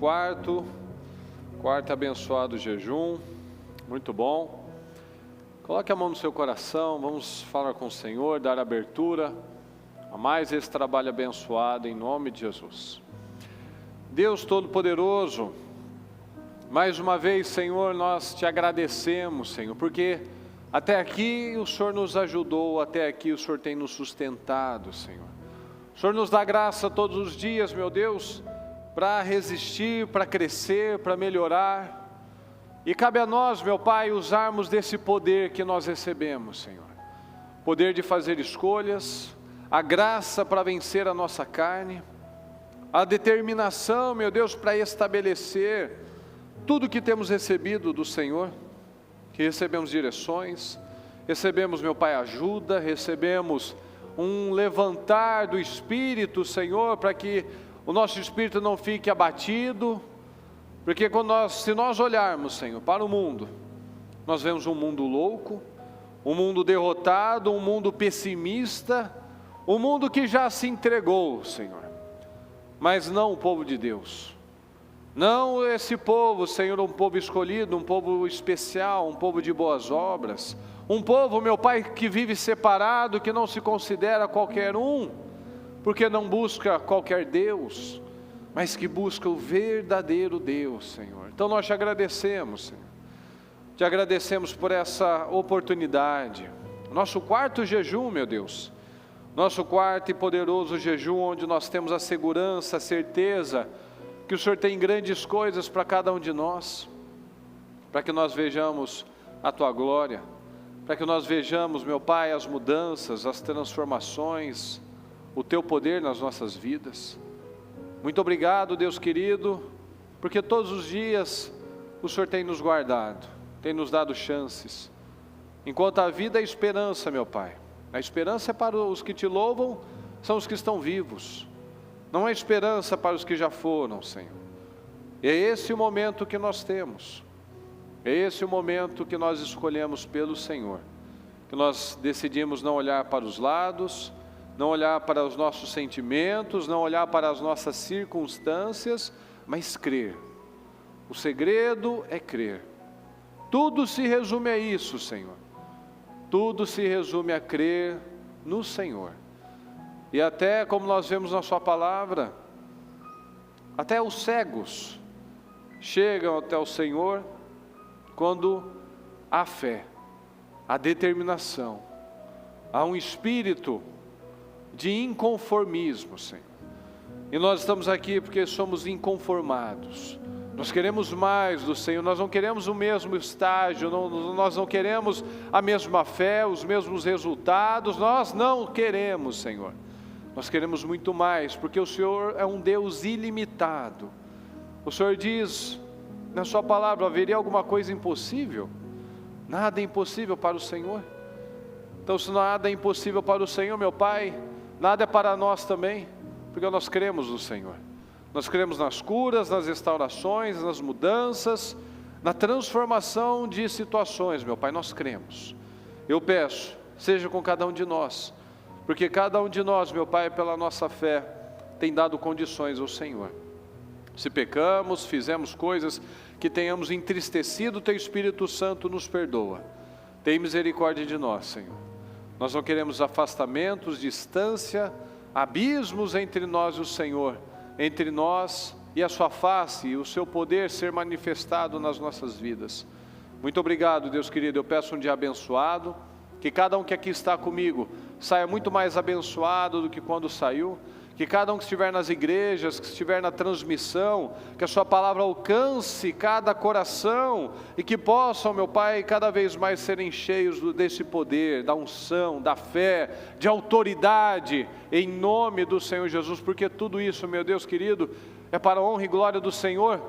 quarto abençoado jejum, muito bom. Coloque a mão no seu coração, vamos falar com o Senhor, dar abertura a mais esse trabalho abençoado em nome de Jesus. Deus Todo-Poderoso, mais uma vez, Senhor, nós te agradecemos, Senhor, porque até aqui o Senhor nos ajudou, até aqui o Senhor tem nos sustentado, Senhor. O Senhor nos dá graça todos os dias, meu Deus, para resistir, para crescer, para melhorar. E cabe a nós, meu Pai, usarmos desse poder que nós recebemos, Senhor. Poder de fazer escolhas, a graça para vencer a nossa carne, a determinação, meu Deus, para estabelecer tudo que temos recebido do Senhor, que recebemos direções, recebemos, meu Pai, ajuda, recebemos um levantar do Espírito, Senhor, para que o nosso espírito não fique abatido, porque se nós olharmos, Senhor, para o mundo, nós vemos um mundo louco, um mundo derrotado, um mundo pessimista, um mundo que já se entregou, Senhor, mas não o povo de Deus, não esse povo, Senhor, um povo escolhido, um povo especial, um povo de boas obras, um povo, meu Pai, que vive separado, que não se considera qualquer um, porque não busca qualquer Deus, mas que busca o verdadeiro Deus, Senhor. Então nós te agradecemos, Senhor, te agradecemos por essa oportunidade, nosso quarto jejum, meu Deus, nosso quarto e poderoso jejum, onde nós temos a segurança, a certeza, que o Senhor tem grandes coisas para cada um de nós, para que nós vejamos a Tua glória, para que nós vejamos, meu Pai, as mudanças, as transformações, o Teu poder nas nossas vidas. Muito obrigado, Deus querido, porque todos os dias o Senhor tem nos guardado, tem nos dado chances, enquanto a vida é esperança, meu Pai. A esperança é para os que Te louvam, são os que estão vivos, não há esperança para os que já foram, Senhor. E é esse o momento que nós temos, é esse o momento que nós escolhemos pelo Senhor, que nós decidimos não olhar para os lados, não olhar para os nossos sentimentos, não olhar para as nossas circunstâncias, mas crer. O segredo é crer. Tudo se resume a isso, Senhor. Tudo se resume a crer no Senhor. E até, como nós vemos na Sua palavra, até os cegos chegam até o Senhor quando há fé, há determinação, há um espírito de inconformismo, Senhor. E nós estamos aqui porque somos inconformados. Nós queremos mais do Senhor, nós não queremos o mesmo estágio, nós não queremos a mesma fé, os mesmos resultados, nós não queremos, Senhor. Nós queremos muito mais, porque o Senhor é um Deus ilimitado. O Senhor diz na Sua palavra: haveria alguma coisa impossível? Nada é impossível para o Senhor. Então, se nada é impossível para o Senhor, meu Pai, nada é para nós também, porque nós cremos no Senhor. Nós cremos nas curas, nas restaurações, nas mudanças, na transformação de situações, meu Pai, nós cremos. Eu peço, seja com cada um de nós, porque cada um de nós, meu Pai, pela nossa fé, tem dado condições ao Senhor. Se pecamos, fizemos coisas que tenhamos entristecido o Teu Espírito Santo, nos perdoa. Tem misericórdia de nós, Senhor. Nós não queremos afastamentos, distância, abismos entre nós e o Senhor, entre nós e a Sua face e o Seu poder ser manifestado nas nossas vidas. Muito obrigado, Deus querido. Eu peço um dia abençoado, que cada um que aqui está comigo saia muito mais abençoado do que quando saiu, que cada um que estiver nas igrejas, que estiver na transmissão, que a Sua palavra alcance cada coração e que possam, meu Pai, cada vez mais serem cheios desse poder, da unção, da fé, de autoridade, em nome do Senhor Jesus, porque tudo isso, meu Deus querido, é para a honra e glória do Senhor,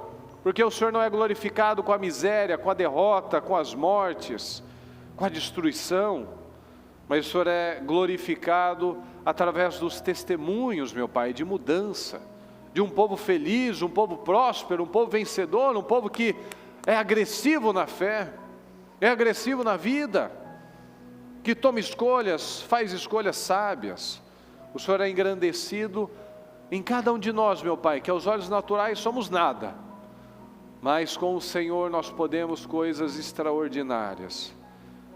porque o Senhor não é glorificado com a miséria, com a derrota, com as mortes, com a destruição, mas o Senhor é glorificado através dos testemunhos, meu Pai, de mudança, de um povo feliz, um povo próspero, um povo vencedor, um povo que é agressivo na fé, é agressivo na vida, que toma escolhas, faz escolhas sábias. O Senhor é engrandecido em cada um de nós, meu Pai, que aos olhos naturais somos nada, mas com o Senhor nós podemos coisas extraordinárias.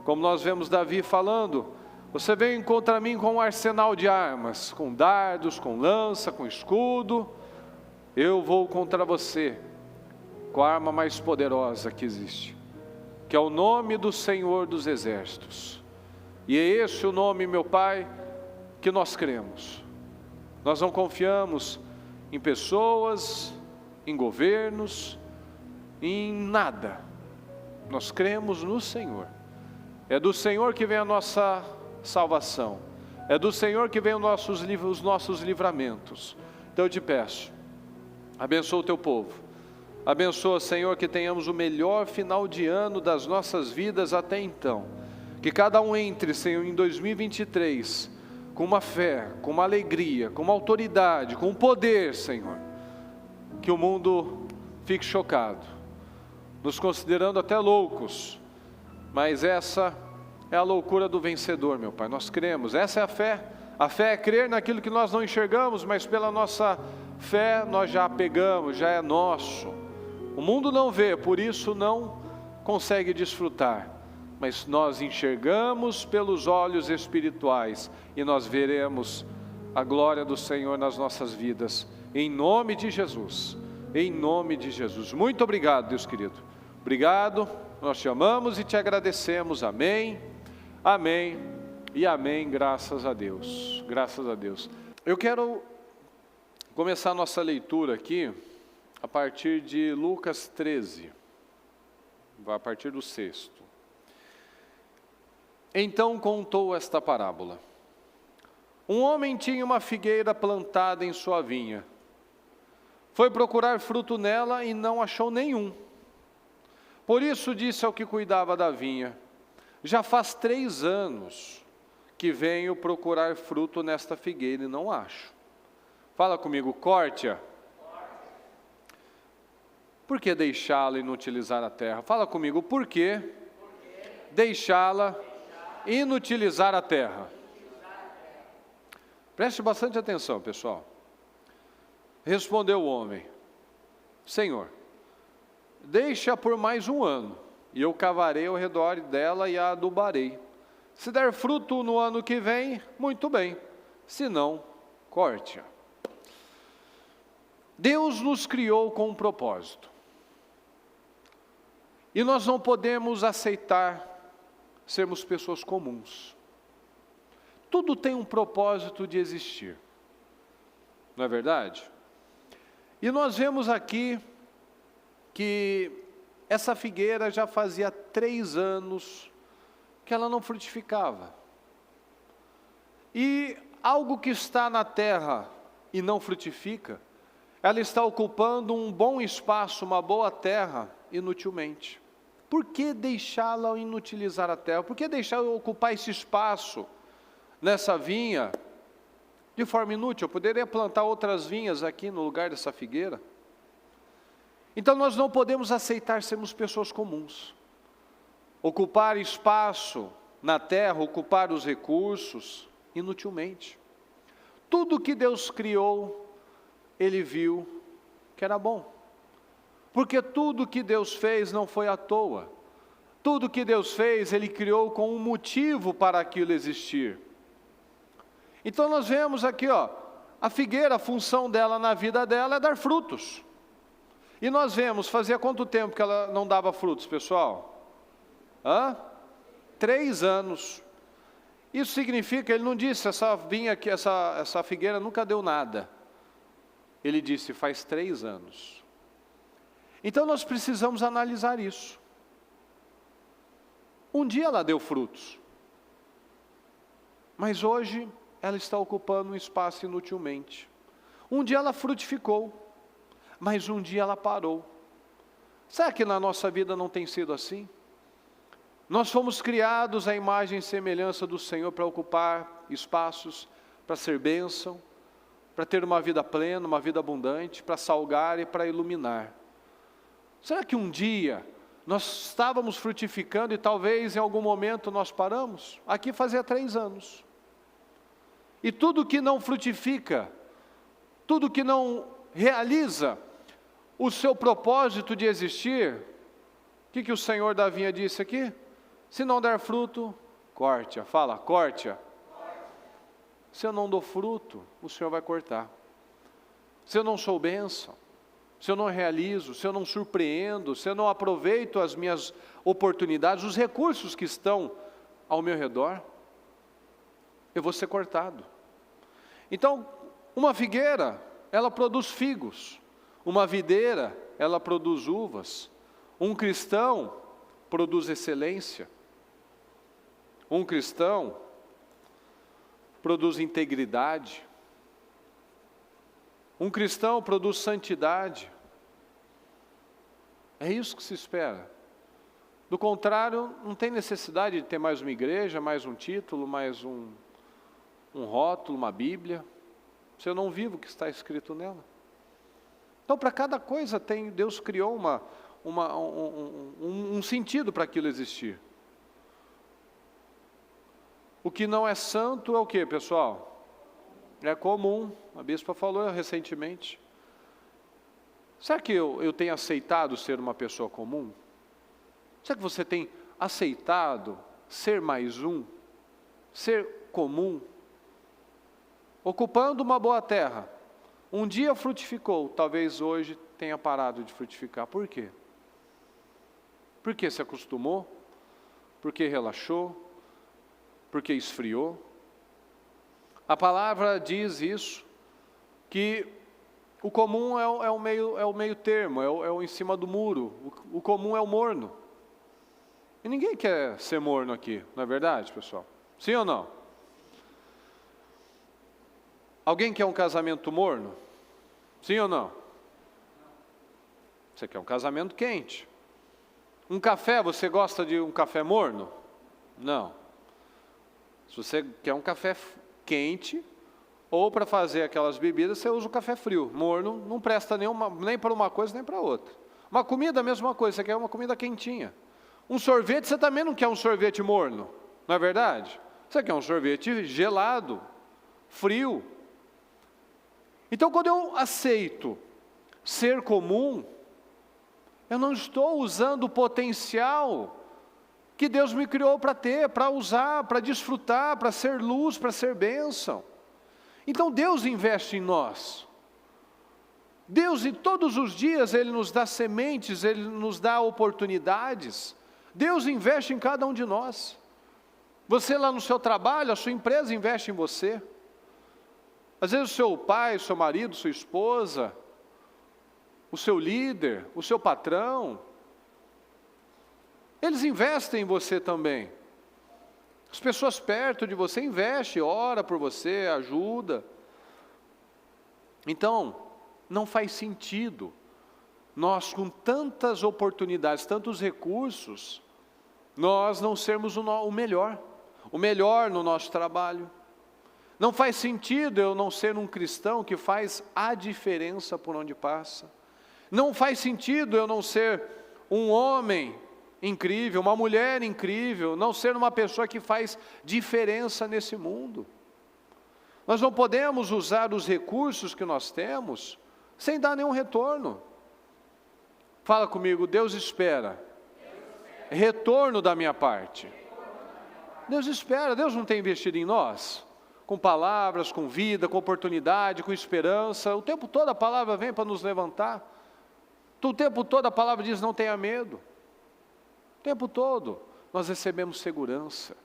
Como nós vemos Davi falando, você vem contra mim com um arsenal de armas, com dardos, com lança, com escudo, eu vou contra você com a arma mais poderosa que existe, que é o nome do Senhor dos Exércitos. E é esse o nome, meu Pai, que nós cremos. Nós não confiamos em pessoas, em governos, em nada. Nós cremos no Senhor. É do Senhor que vem a nossa salvação. É do Senhor que vem os nossos livramentos. Então eu te peço, abençoa o teu povo. Abençoa, Senhor, que tenhamos o melhor final de ano das nossas vidas até então. Que cada um entre, Senhor, em 2023, com uma fé, com uma alegria, com uma autoridade, com um poder, Senhor. Que o mundo fique chocado, nos considerando até loucos. Mas essa é a loucura do vencedor, meu Pai. Nós cremos, essa é a fé. A fé é crer naquilo que nós não enxergamos, mas pela nossa fé nós já pegamos, já é nosso. O mundo não vê, por isso não consegue desfrutar. Mas nós enxergamos pelos olhos espirituais e nós veremos a glória do Senhor nas nossas vidas. Em nome de Jesus. Em nome de Jesus. Muito obrigado, Deus querido. Obrigado. Nós te amamos e te agradecemos. Amém. Amém. E amém. Graças a Deus. Graças a Deus. Eu quero começar a nossa leitura aqui a partir de Lucas 13. A partir do 6º. Então contou esta parábola. Um homem tinha uma figueira plantada em sua vinha. Foi procurar fruto nela e não achou nenhum. Por isso disse ao que cuidava da vinha: já faz 3 anos que venho procurar fruto nesta figueira e não acho. Fala comigo, corte-a. Por que deixá-la inutilizar a terra? Fala comigo, por que deixá-la inutilizar a terra? Preste bastante atenção, pessoal. Respondeu o homem: Senhor, deixa por mais 1 ano, e eu cavarei ao redor dela e a adubarei. Se der fruto no ano que vem, muito bem, se não, corte-a. Deus nos criou com um propósito, e nós não podemos aceitar sermos pessoas comuns. Tudo tem um propósito de existir, não é verdade? E nós vemos aqui que essa figueira já fazia 3 anos que ela não frutificava. E algo que está na terra e não frutifica, ela está ocupando um bom espaço, uma boa terra, inutilmente. Por que deixá-la inutilizar a terra? Por que deixá-la ocupar esse espaço nessa vinha de forma inútil? Eu poderia plantar outras vinhas aqui no lugar dessa figueira. Então nós não podemos aceitar sermos pessoas comuns. Ocupar espaço na terra, ocupar os recursos, inutilmente. Tudo que Deus criou, Ele viu que era bom. Porque tudo que Deus fez não foi à toa. Tudo que Deus fez, Ele criou com um motivo para aquilo existir. Então nós vemos aqui, a figueira, a função dela na vida dela é dar frutos. E nós vemos, fazia quanto tempo que ela não dava frutos, pessoal? 3 anos. Isso significa, ele não disse, essa figueira nunca deu nada. Ele disse, faz 3 anos. Então nós precisamos analisar isso. Um dia ela deu frutos, mas hoje ela está ocupando um espaço inutilmente. Um dia ela frutificou, mas um dia ela parou. Será que na nossa vida não tem sido assim? Nós fomos criados à imagem e semelhança do Senhor para ocupar espaços, para ser bênção, para ter uma vida plena, uma vida abundante, para salgar e para iluminar. Será que um dia nós estávamos frutificando e talvez em algum momento nós paramos? Aqui fazia 3 anos. E tudo que não frutifica, tudo que não realiza o seu propósito de existir, o que o Senhor da vinha disse aqui? Se não der fruto, corte-a. Fala, corte-a. Se eu não dou fruto, o Senhor vai cortar. Se eu não sou bênção, se eu não realizo, se eu não surpreendo, se eu não aproveito as minhas oportunidades, os recursos que estão ao meu redor, eu vou ser cortado. Então, uma figueira, ela produz figos. Uma videira, ela produz uvas. Um cristão produz excelência. Um cristão produz integridade. Um cristão produz santidade. É isso que se espera. Do contrário, não tem necessidade de ter mais uma igreja, mais um título, mais um rótulo, uma Bíblia, se eu não vivo o que está escrito nela. Então, para cada coisa Deus criou um sentido para aquilo existir. O que não é santo é o que, pessoal? É comum. A bispa falou recentemente. Será que eu tenho aceitado ser uma pessoa comum? Será que você tem aceitado ser mais um? Ser comum? Ocupando uma boa terra. Um dia frutificou, talvez hoje tenha parado de frutificar. Por quê? Porque se acostumou? Porque relaxou? Porque esfriou? A palavra diz isso, que o comum é o meio termo, é o em cima do muro. O comum é o morno. E ninguém quer ser morno aqui, não é verdade, pessoal? Sim ou não? Alguém quer um casamento morno? Sim ou não? Você quer um casamento quente. Um café, você gosta de um café morno? Não. Se você quer um café quente, ou para fazer aquelas bebidas, você usa o café frio. Morno não presta nem para uma coisa nem para outra. Uma comida, a mesma coisa, você quer uma comida quentinha. Um sorvete, você também não quer um sorvete morno, não é verdade? Você quer um sorvete gelado, frio. Então, quando eu aceito ser comum, eu não estou usando o potencial que Deus me criou para ter, para usar, para desfrutar, para ser luz, para ser bênção. Então, Deus investe em nós. Deus, e todos os dias, Ele nos dá sementes, Ele nos dá oportunidades. Deus investe em cada um de nós. Você lá no seu trabalho, a sua empresa investe em você. Às vezes o seu pai, o seu marido, sua esposa, o seu líder, o seu patrão, eles investem em você também. As pessoas perto de você investem, ora por você, ajuda. Então, não faz sentido nós, com tantas oportunidades, tantos recursos, nós não sermos o melhor no nosso trabalho. Não faz sentido eu não ser um cristão que faz a diferença por onde passa. Não faz sentido eu não ser um homem incrível, uma mulher incrível, não ser uma pessoa que faz diferença nesse mundo. Nós não podemos usar os recursos que nós temos sem dar nenhum retorno. Fala comigo, Deus espera retorno da minha parte. Deus espera, Deus não tem investido em nós? Com palavras, com vida, com oportunidade, com esperança. O tempo todo a palavra vem para nos levantar. O tempo todo a palavra diz, não tenha medo. O tempo todo nós recebemos segurança.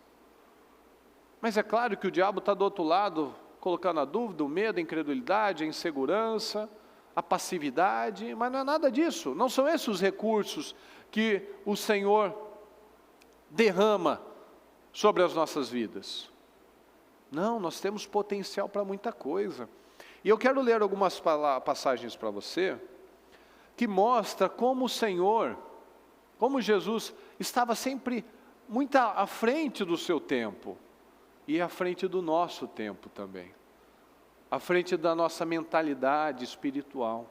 Mas é claro que o diabo está do outro lado, colocando a dúvida, o medo, a incredulidade, a insegurança, a passividade, mas não é nada disso. Não são esses os recursos que o Senhor derrama sobre as nossas vidas. Não, nós temos potencial para muita coisa. E eu quero ler algumas passagens para você, que mostra como o Senhor, como Jesus estava sempre muito à frente do seu tempo, e à frente do nosso tempo também, à frente da nossa mentalidade espiritual.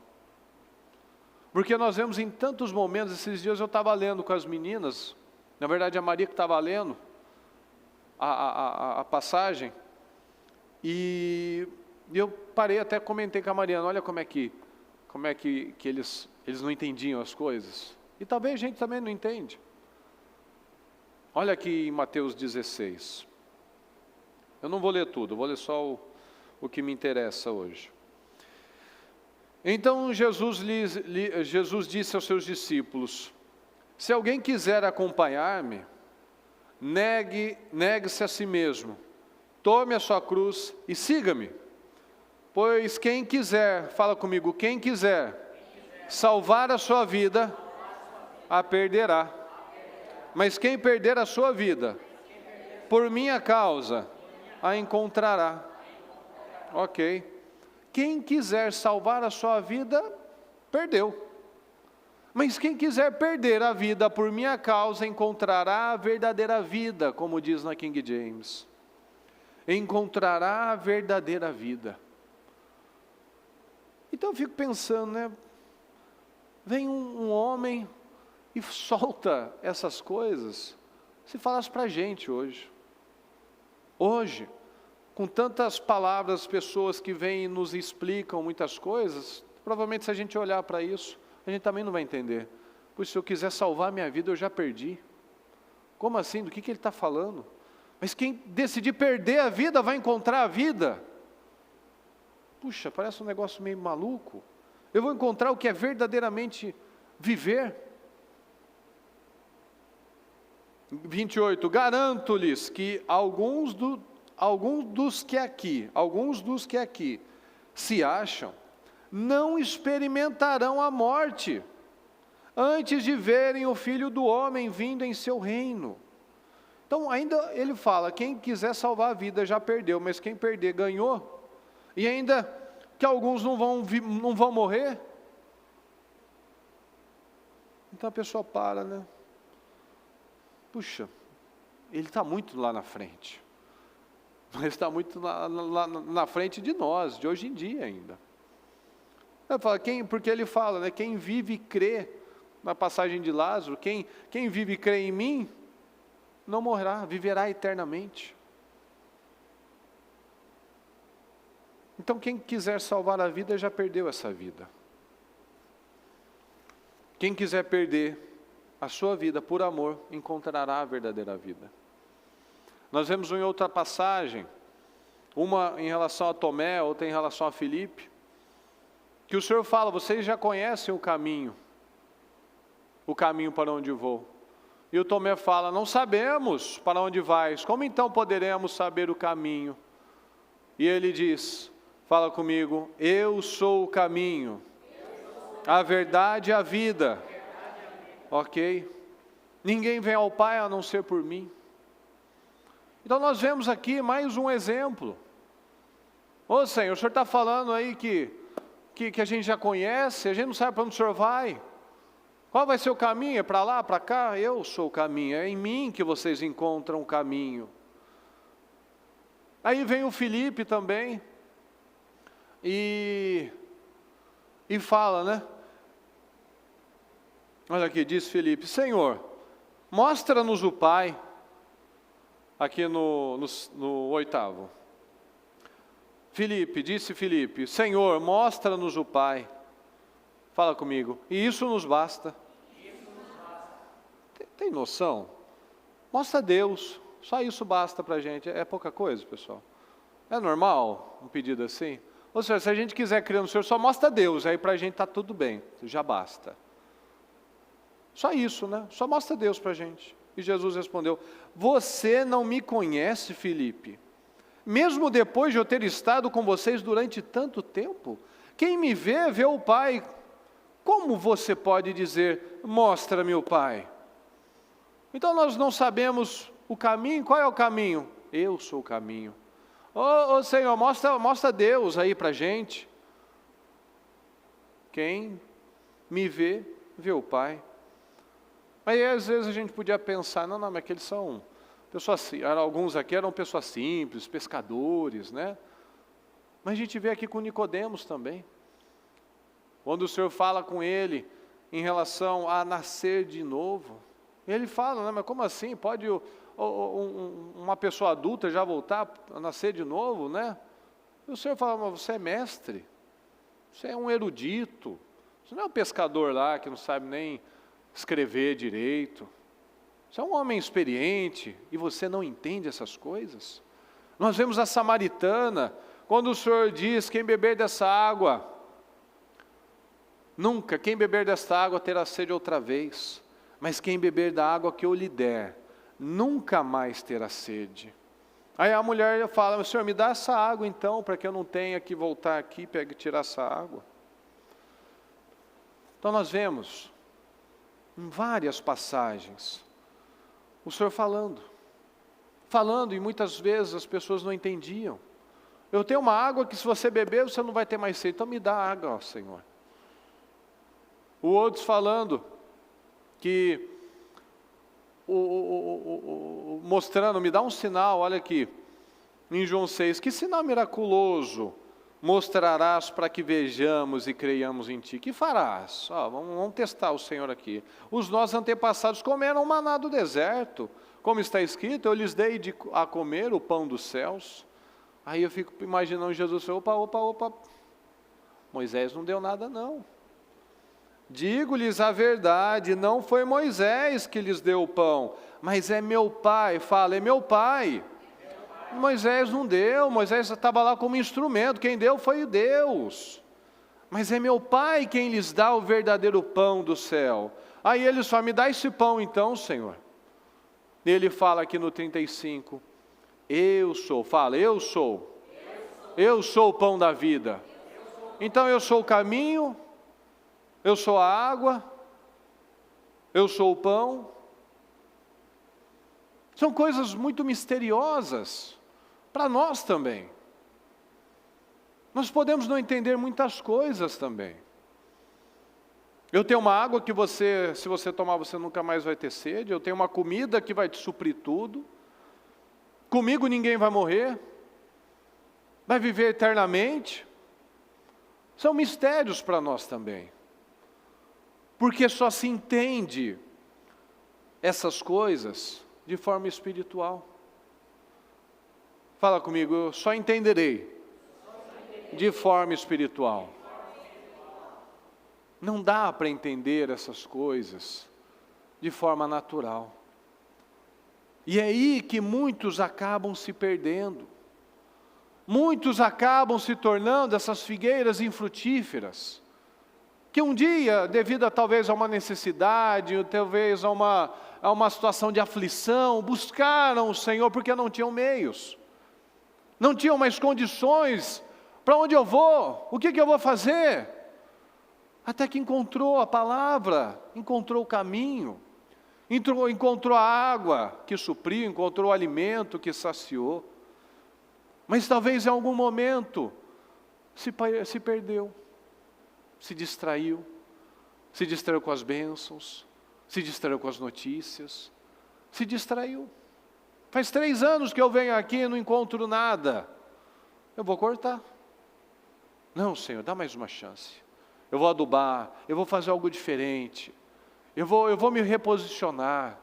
Porque nós vemos em tantos momentos, esses dias eu estava lendo com as meninas, na verdade a Maria que estava lendo a passagem, e E eu parei, até comentei com a Mariana, olha como é que eles não entendiam as coisas. E talvez a gente também não entende. Olha aqui em Mateus 16. Eu não vou ler tudo, vou ler só o que me interessa hoje. Então Jesus disse aos seus discípulos: se alguém quiser acompanhar-me, negue-se a si mesmo, tome a sua cruz e siga-me. Pois quem quiser, fala comigo, quem quiser salvar a sua vida, a perderá. Mas quem perder a sua vida, por minha causa, a encontrará. Ok. Quem quiser salvar a sua vida, perdeu. Mas quem quiser perder a vida por minha causa, encontrará a verdadeira vida, como diz na King James. Encontrará a verdadeira vida. Então eu fico pensando, né? Vem um homem e solta essas coisas. Se falasse para a gente hoje. Hoje, com tantas palavras, pessoas que vêm e nos explicam muitas coisas, provavelmente se a gente olhar para isso, a gente também não vai entender. Pois se eu quiser salvar minha vida, eu já perdi. Como assim? Do que ele está falando? Mas quem decidir perder a vida, vai encontrar a vida. Puxa, parece um negócio meio maluco. Eu vou encontrar o que é verdadeiramente viver. 28, garanto-lhes que alguns dos que aqui se acham, não experimentarão a morte, antes de verem o Filho do Homem vindo em seu reino. Então ainda ele fala, quem quiser salvar a vida já perdeu, mas quem perder ganhou. E ainda que alguns não vão morrer. Então a pessoa para, né? Puxa, ele está muito lá na frente. Mas está muito lá na frente de nós, de hoje em dia ainda. Porque ele fala, né? Quem vive e crê, na passagem de Lázaro, quem vive e crê em mim, não morrerá, viverá eternamente. Então quem quiser salvar a vida, já perdeu essa vida. Quem quiser perder a sua vida por amor, encontrará a verdadeira vida. Nós vemos em outra passagem, uma em relação a Tomé, outra em relação a Filipe, que o Senhor fala, vocês já conhecem o caminho para onde vou. E o Tomé fala, não sabemos para onde vais, como então poderemos saber o caminho? E ele diz, fala comigo, eu sou o caminho, a verdade e a vida. Ok? Ninguém vem ao Pai a não ser por mim. Então nós vemos aqui mais um exemplo. Ô Senhor, o Senhor está falando aí que a gente já conhece, a gente não sabe para onde o Senhor vai. Qual vai ser o caminho? É para lá, para cá? Eu sou o caminho, é em mim que vocês encontram o caminho. Aí vem o Filipe também, e fala, né? Olha aqui, diz Filipe, Senhor, mostra-nos o Pai, aqui no 8º. Disse Filipe, Senhor, mostra-nos o Pai. Fala comigo, e isso nos basta. Tem noção? Mostra Deus, só isso basta para a gente, é pouca coisa, pessoal. É normal um pedido assim? Ou seja, se a gente quiser crer no Senhor, só mostra Deus, aí para a gente está tudo bem, já basta. Só isso, né? Só mostra Deus para a gente. E Jesus respondeu, você não me conhece, Filipe? Mesmo depois de eu ter estado com vocês durante tanto tempo? Quem me vê, vê o Pai. Como você pode dizer, mostra-me o Pai? Então nós não sabemos o caminho, qual é o caminho? Eu sou o caminho. Ô Senhor, mostra Deus aí para a gente. Quem me vê, vê o Pai. Aí às vezes a gente podia pensar, não, mas aqueles são pessoas, alguns aqui eram pessoas simples, pescadores, né? Mas a gente vê aqui com Nicodemos também. Quando o Senhor fala com ele em relação a nascer de novo, ele fala, né, mas como assim? Pode uma pessoa adulta já voltar a nascer de novo, né? E o Senhor fala, mas você é mestre, você é um erudito, você não é um pescador lá que não sabe nem escrever direito. Você é um homem experiente e você não entende essas coisas? Nós vemos a samaritana, quando o Senhor diz, quem beber dessa água, nunca, quem beber desta água terá sede outra vez, mas quem beber da água que eu lhe der, nunca mais terá sede. Aí a mulher fala, Senhor, me dá essa água então, para que eu não tenha que voltar aqui e tirar essa água. Então nós vemos, em várias passagens, o Senhor falando, e muitas vezes as pessoas não entendiam. Eu tenho uma água que se você beber, você não vai ter mais sede, então me dá água, ó, Senhor. O outros falando que, mostrando, me dá um sinal, olha aqui, em João 6, que sinal miraculoso mostrarás para que vejamos e creiamos em ti? Que farás? Vamos testar o Senhor aqui. Os nossos antepassados comeram maná do deserto, como está escrito, eu lhes dei a comer o pão dos céus. Aí eu fico imaginando Jesus, opa, Moisés não deu nada não. Digo-lhes a verdade, não foi Moisés que lhes deu o pão, mas é meu Pai, fala, é meu Pai. Moisés não deu, Moisés estava lá como instrumento, quem deu foi Deus. Mas é meu Pai quem lhes dá o verdadeiro pão do céu. Aí eles falam, me dá esse pão então, Senhor. E ele fala aqui no 35, eu sou o pão da vida. Então eu sou o caminho, eu sou a água, eu sou o pão. São coisas muito misteriosas, para nós também. Nós podemos não entender muitas coisas também. Eu tenho uma água que se você tomar, você nunca mais vai ter sede. Eu tenho uma comida que vai te suprir tudo. Comigo ninguém vai morrer. Vai viver eternamente. São mistérios para nós também. Porque só se entende essas coisas de forma espiritual. Fala comigo, eu só entenderei de forma espiritual. Não dá para entender essas coisas de forma natural. E é aí que muitos acabam se perdendo. Muitos acabam se tornando essas figueiras infrutíferas, que um dia, devido talvez a uma necessidade, ou talvez a uma situação de aflição, buscaram o Senhor porque não tinham meios, não tinham mais condições. Para onde eu vou? O que eu vou fazer? Até que encontrou a palavra, encontrou o caminho, encontrou a água que supriu, encontrou o alimento que saciou. Mas talvez em algum momento se perdeu, se distraiu com as bênçãos, se distraiu com as notícias, se distraiu. Faz 3 anos que eu venho aqui e não encontro nada. Eu vou cortar. Não, Senhor, dá mais uma chance. Eu vou adubar, eu vou fazer algo diferente. Eu vou me reposicionar.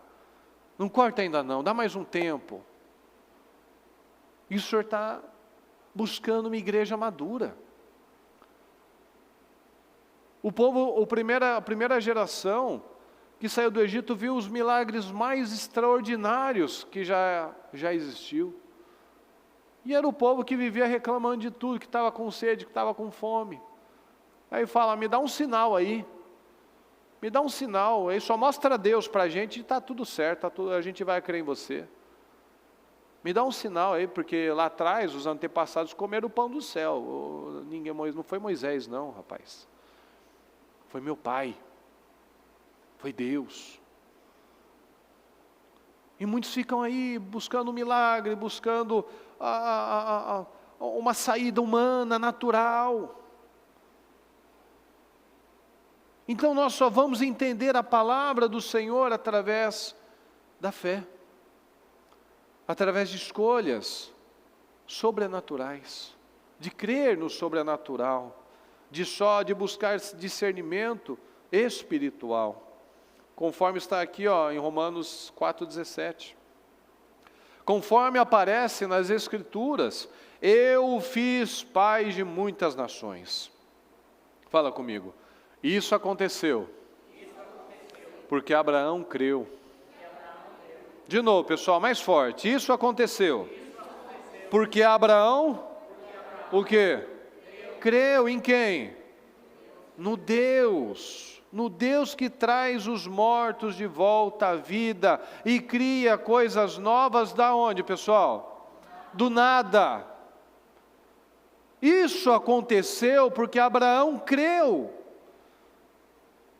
Não corta ainda não, dá mais um tempo. E o Senhor está buscando uma igreja madura. O povo, a primeira geração que saiu do Egito viu os milagres mais extraordinários que já existiu. E era o povo que vivia reclamando de tudo, que estava com sede, que estava com fome. Aí fala, me dá um sinal aí. Me dá um sinal, aí só mostra Deus para a gente e está tudo certo, a gente vai crer em você. Me dá um sinal aí, porque lá atrás os antepassados comeram o pão do céu. Não foi Moisés não, rapaz. Foi meu pai. Foi Deus. E muitos ficam aí buscando um milagre, buscando uma saída humana, natural. Então nós só vamos entender a palavra do Senhor através da fé. Através de escolhas sobrenaturais. De crer no sobrenatural. De buscar discernimento espiritual. Conforme está aqui em Romanos 4,17. Conforme aparece nas Escrituras, eu o fiz pai de muitas nações. Fala comigo. Isso aconteceu porque Abraão creu. De novo, pessoal, mais forte. Isso aconteceu porque Abraão, o quê? Creu em quem? No Deus que traz os mortos de volta à vida e cria coisas novas da onde, pessoal? Do nada. Isso aconteceu porque Abraão creu.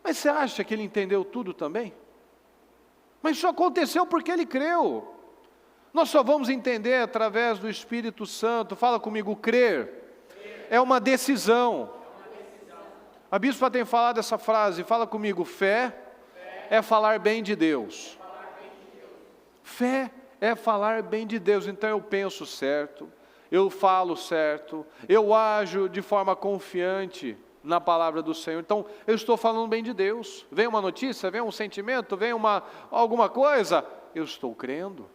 Mas você acha que ele entendeu tudo também? Mas isso aconteceu porque ele creu. Nós só vamos entender através do Espírito Santo. Fala comigo, crer é uma decisão. A bispa tem falado essa frase, fala comigo, fé é falar bem de Deus. Fé é falar bem de Deus, então eu penso certo, eu falo certo, eu ajo de forma confiante na palavra do Senhor. Então, eu estou falando bem de Deus. Vem uma notícia, vem um sentimento, vem alguma coisa, eu estou crendo.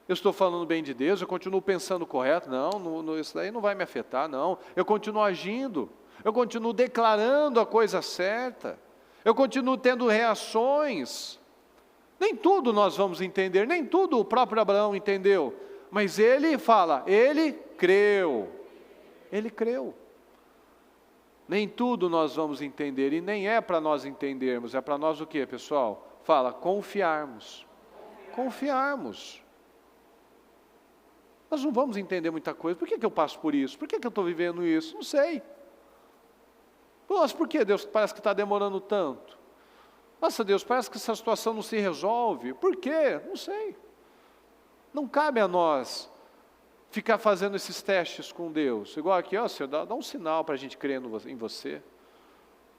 Eu estou falando bem de Deus, eu continuo pensando correto. Não, isso daí não vai me afetar, não. Eu continuo agindo, eu continuo declarando a coisa certa, eu continuo tendo reações. Nem tudo nós vamos entender, nem tudo o próprio Abraão entendeu, mas ele fala, ele creu. Ele creu. Nem tudo nós vamos entender, e nem é para nós entendermos, é para nós o que, pessoal? Fala, confiarmos. Confiarmos. Nós não vamos entender muita coisa. Por que eu passo por isso? Por que eu estou vivendo isso? Não sei. Nossa, por que Deus parece que está demorando tanto? Nossa Deus, parece que essa situação não se resolve. Por quê? Não sei. Não cabe a nós ficar fazendo esses testes com Deus. Igual aqui, ó, Senhor, dá um sinal para a gente crer em você.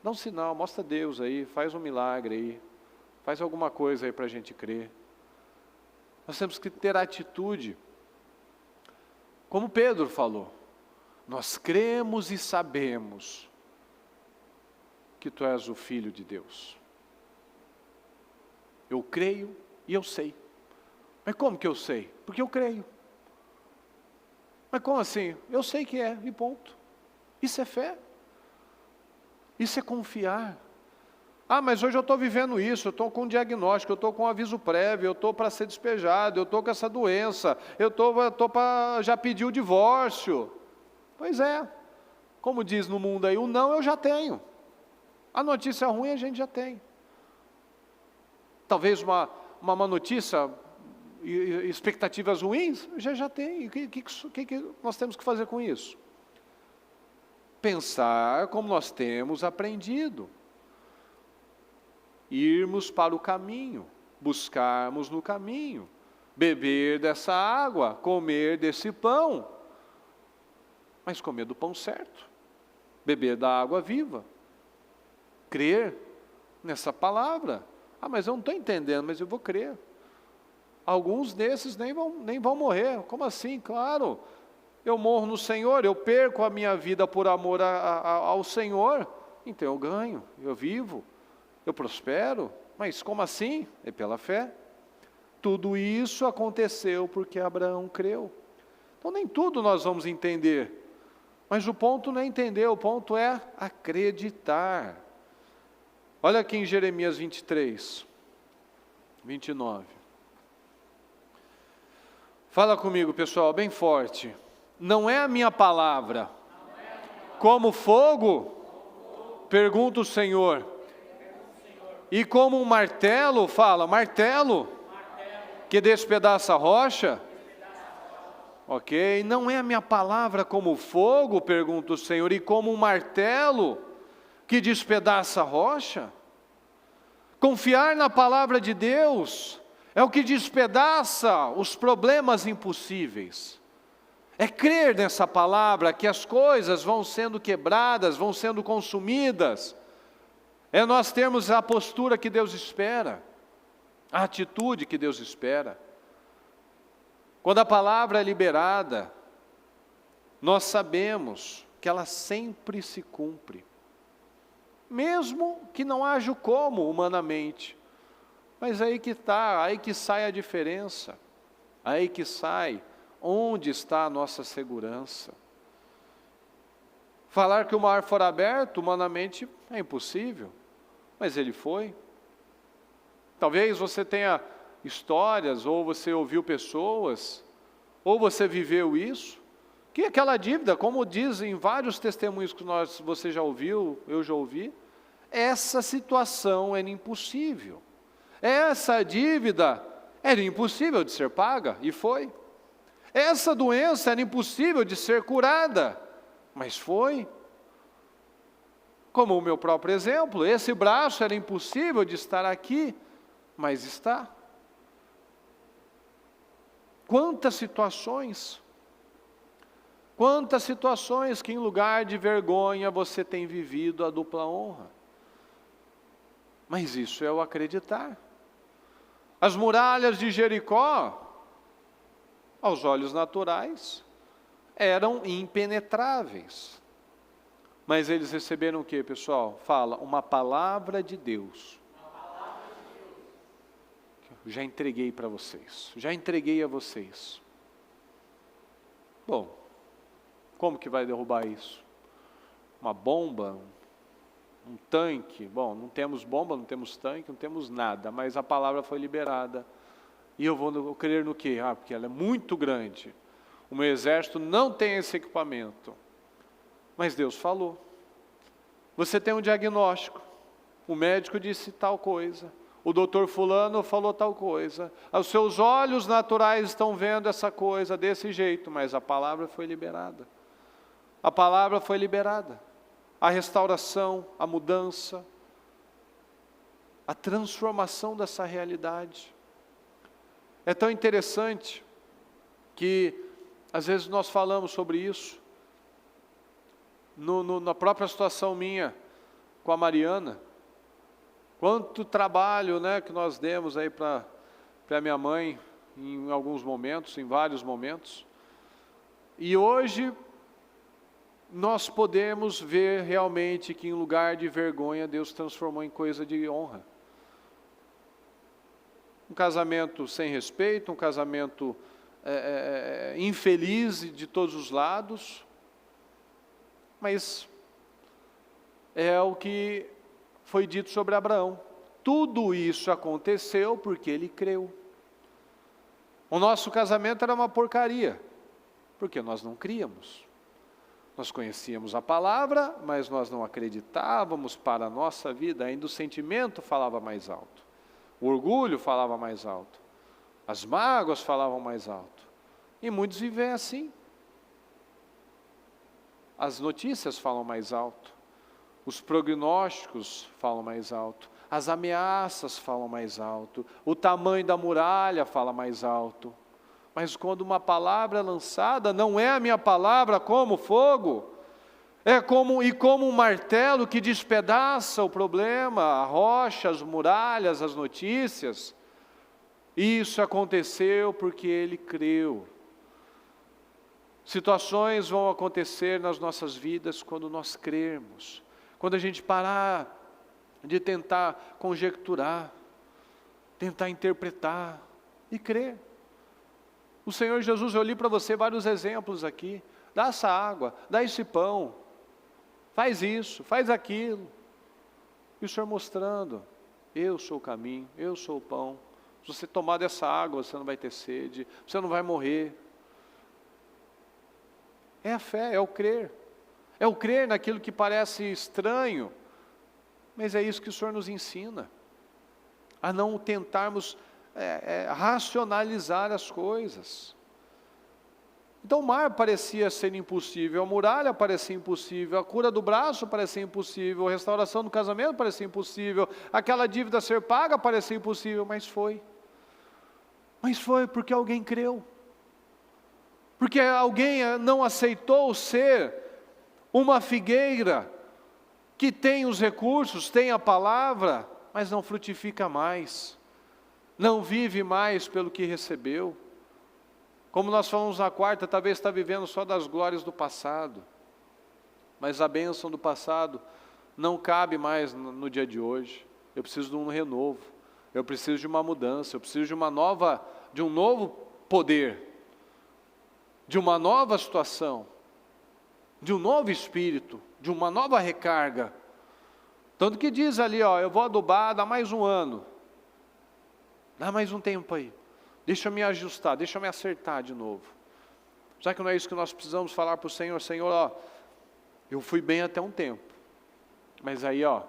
Dá um sinal, mostra Deus aí, faz um milagre aí. Faz alguma coisa aí para a gente crer. Nós temos que ter atitude. Como Pedro falou, nós cremos e sabemos que Tu és o Filho de Deus. Eu creio e eu sei. Mas como que eu sei? Porque eu creio. Mas como assim? Eu sei que é, e ponto. Isso é fé. Isso é confiar. Ah, mas hoje eu estou vivendo isso, eu estou com um diagnóstico, eu estou com um aviso prévio, eu estou para ser despejado, eu estou com essa doença, eu estou para já pedir o divórcio. Pois é, como diz no mundo aí, o não eu já tenho. A notícia ruim a gente já tem. Talvez uma má notícia, expectativas ruins, já tem. O que nós temos que fazer com isso? Pensar como nós temos aprendido. Irmos para o caminho, buscarmos no caminho, beber dessa água, comer desse pão, mas comer do pão certo, beber da água viva, crer nessa palavra. Ah, mas eu não estou entendendo, mas eu vou crer. Alguns desses nem vão morrer. Como assim? Claro, eu morro no Senhor, eu perco a minha vida por amor ao Senhor, então eu ganho, eu vivo. Eu prospero, mas como assim? É pela fé. Tudo isso aconteceu porque Abraão creu. Então nem tudo nós vamos entender, mas o ponto não é entender, o ponto é acreditar. Olha aqui em Jeremias 23, 29. Fala comigo, pessoal, bem forte. Não é a minha palavra como fogo? Pergunta o Senhor. E como um martelo, fala, martelo, que despedaça a rocha? Ok, não é a minha palavra como fogo, pergunta o Senhor, e como um martelo que despedaça a rocha? Confiar na palavra de Deus é o que despedaça os problemas impossíveis. É crer nessa palavra que as coisas vão sendo quebradas, vão sendo consumidas. É nós termos a postura que Deus espera, a atitude que Deus espera. Quando a palavra é liberada, nós sabemos que ela sempre se cumpre. Mesmo que não haja o como humanamente. Mas aí que está, aí que sai a diferença. Aí que sai Onde está a nossa segurança? Falar que o mar for aberto, humanamente, é impossível, mas ele foi. Talvez você tenha histórias, ou você ouviu pessoas, ou você viveu isso, que aquela dívida, como dizem vários testemunhos que você já ouviu, eu já ouvi, essa situação era impossível. Essa dívida era impossível de ser paga, e foi. Essa doença era impossível de ser curada, mas foi. Como o meu próprio exemplo, esse braço era impossível de estar aqui, mas está. Quantas situações que em lugar de vergonha você tem vivido a dupla honra. Mas isso é o acreditar. As muralhas de Jericó, aos olhos naturais, eram impenetráveis. Mas eles receberam o que, pessoal? Fala, uma palavra de Deus. Já entreguei para vocês, já entreguei a vocês. Bom, como que vai derrubar isso? Uma bomba? Um tanque? Bom, não temos bomba, não temos tanque, não temos nada, mas a palavra foi liberada. E eu vou crer no quê? Porque ela é muito grande. O meu exército não tem esse equipamento. Mas Deus falou. Você tem um diagnóstico. O médico disse tal coisa. O doutor fulano falou tal coisa. Os seus olhos naturais estão vendo essa coisa desse jeito, mas a palavra foi liberada. A palavra foi liberada. A restauração, a mudança, a transformação dessa realidade. É tão interessante que às vezes nós falamos sobre isso. Na própria situação minha com a Mariana, quanto trabalho, né, que nós demos aí para minha mãe em alguns momentos, em vários momentos, e hoje nós podemos ver realmente que em lugar de vergonha Deus transformou em coisa de honra. Um casamento sem respeito, um casamento infeliz de todos os lados, mas é o que foi dito sobre Abraão. Tudo isso aconteceu porque ele creu. O nosso casamento era uma porcaria, porque nós não críamos. Nós conhecíamos a palavra, mas nós não acreditávamos para a nossa vida. Ainda o sentimento falava mais alto. O orgulho falava mais alto. As mágoas falavam mais alto. E muitos vivem assim. As notícias falam mais alto, os prognósticos falam mais alto, as ameaças falam mais alto, o tamanho da muralha fala mais alto. Mas quando uma palavra é lançada, não é a minha palavra como fogo, como um martelo que despedaça o problema, a rocha, as muralhas, as notícias. Isso aconteceu porque ele creu. Situações vão acontecer nas nossas vidas quando nós crermos. Quando a gente parar de tentar conjecturar, tentar interpretar e crer. O Senhor Jesus, eu li para você vários exemplos aqui. Dá essa água, dá esse pão, faz isso, faz aquilo. E o Senhor mostrando, eu sou o caminho, eu sou o pão. Se você tomar dessa água, você não vai ter sede, você não vai morrer. É a fé, é o crer. É o crer naquilo que parece estranho, mas é isso que o Senhor nos ensina. A não tentarmos racionalizar as coisas. Então o mar parecia ser impossível, a muralha parecia impossível, a cura do braço parecia impossível, a restauração do casamento parecia impossível, aquela dívida ser paga parecia impossível, mas foi. Mas foi porque alguém creu. Porque alguém não aceitou ser uma figueira que tem os recursos, tem a palavra, mas não frutifica mais, não vive mais pelo que recebeu. Como nós falamos na quarta, talvez está vivendo só das glórias do passado, mas a bênção do passado não cabe mais no dia de hoje. Eu preciso de um renovo, eu preciso de uma mudança, eu preciso de um novo poder. de uma nova situação, de um novo espírito, de uma nova recarga. Tanto que diz ali, ó, eu vou adubar, dá mais um ano. Dá mais um tempo aí. Deixa eu me ajustar, deixa eu me acertar de novo. Será que não é isso que nós precisamos falar para o Senhor? Senhor, ó, eu fui bem até um tempo. Mas aí, ó,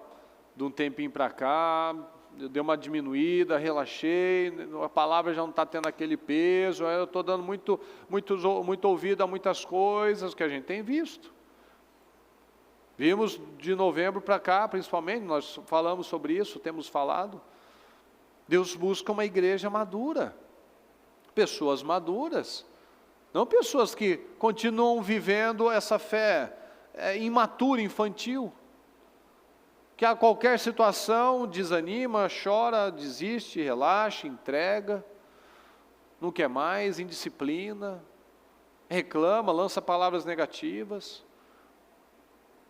de um tempinho para cá, eu dei uma diminuída, relaxei, a palavra já não está tendo aquele peso, eu estou dando muito ouvido a muitas coisas que a gente tem visto. Vimos de novembro para cá, principalmente, nós falamos sobre isso, temos falado. Deus busca uma igreja madura, pessoas maduras, não pessoas que continuam vivendo essa fé imatura, infantil, que a qualquer situação desanima, chora, desiste, relaxa, entrega, não quer mais, indisciplina, reclama, lança palavras negativas,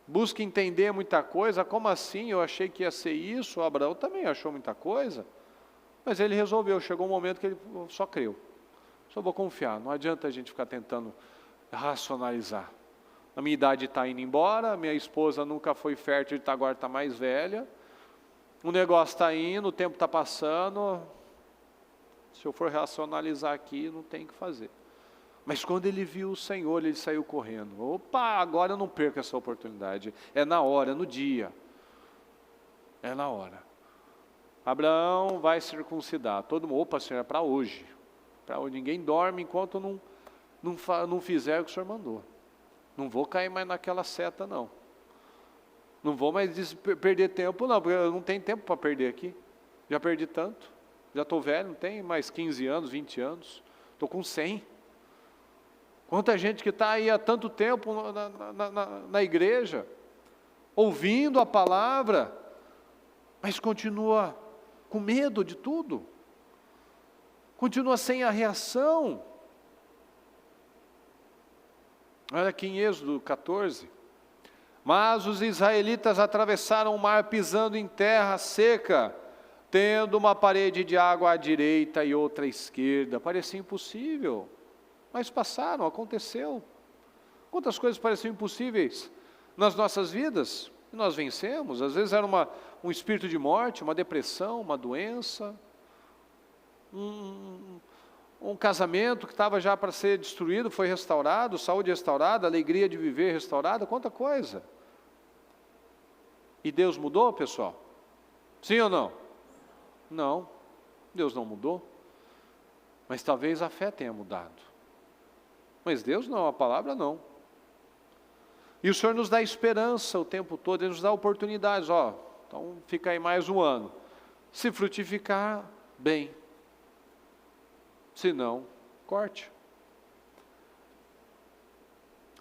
busca entender muita coisa. Como assim? Eu achei que ia ser isso. O Abraão também achou muita coisa, mas ele resolveu, chegou um momento que ele só creu. Só vou confiar, não adianta a gente ficar tentando racionalizar. A minha idade está indo embora, minha esposa nunca foi fértil, agora está mais velha, o negócio está indo, o tempo está passando, se eu for racionalizar aqui, não tem o que fazer. Mas quando ele viu o Senhor, ele saiu correndo. Opa, agora eu não perco essa oportunidade, é na hora, é no dia, é na hora. Abraão vai circuncidar, todo mundo, opa Senhor, é para hoje, ninguém dorme enquanto não fizer o que o Senhor mandou. Não vou cair mais naquela seta, não. Não vou mais perder tempo, não, porque eu não tenho tempo para perder aqui. Já perdi tanto. Já estou velho, não tenho mais 15 anos, 20 anos. Estou com 100. Quanta gente que está aí há tanto tempo na igreja, ouvindo a palavra, mas continua com medo de tudo. Continua sem a reação. Olha aqui em Êxodo 14. Mas os israelitas atravessaram o mar pisando em terra seca, tendo uma parede de água à direita e outra à esquerda. Parecia impossível, mas passaram, aconteceu. Quantas coisas pareciam impossíveis nas nossas vidas, e nós vencemos. Às vezes era um espírito de morte, uma depressão, uma doença, um casamento que estava já para ser destruído, foi restaurado, saúde restaurada, alegria de viver restaurada, quanta coisa. E Deus mudou, pessoal? Sim ou não? Não, Deus não mudou, mas talvez a fé tenha mudado. Mas Deus não, a palavra não. E o Senhor nos dá esperança o tempo todo, Ele nos dá oportunidades, ó, então fica aí mais um ano. Se frutificar, bem. Se não, corte.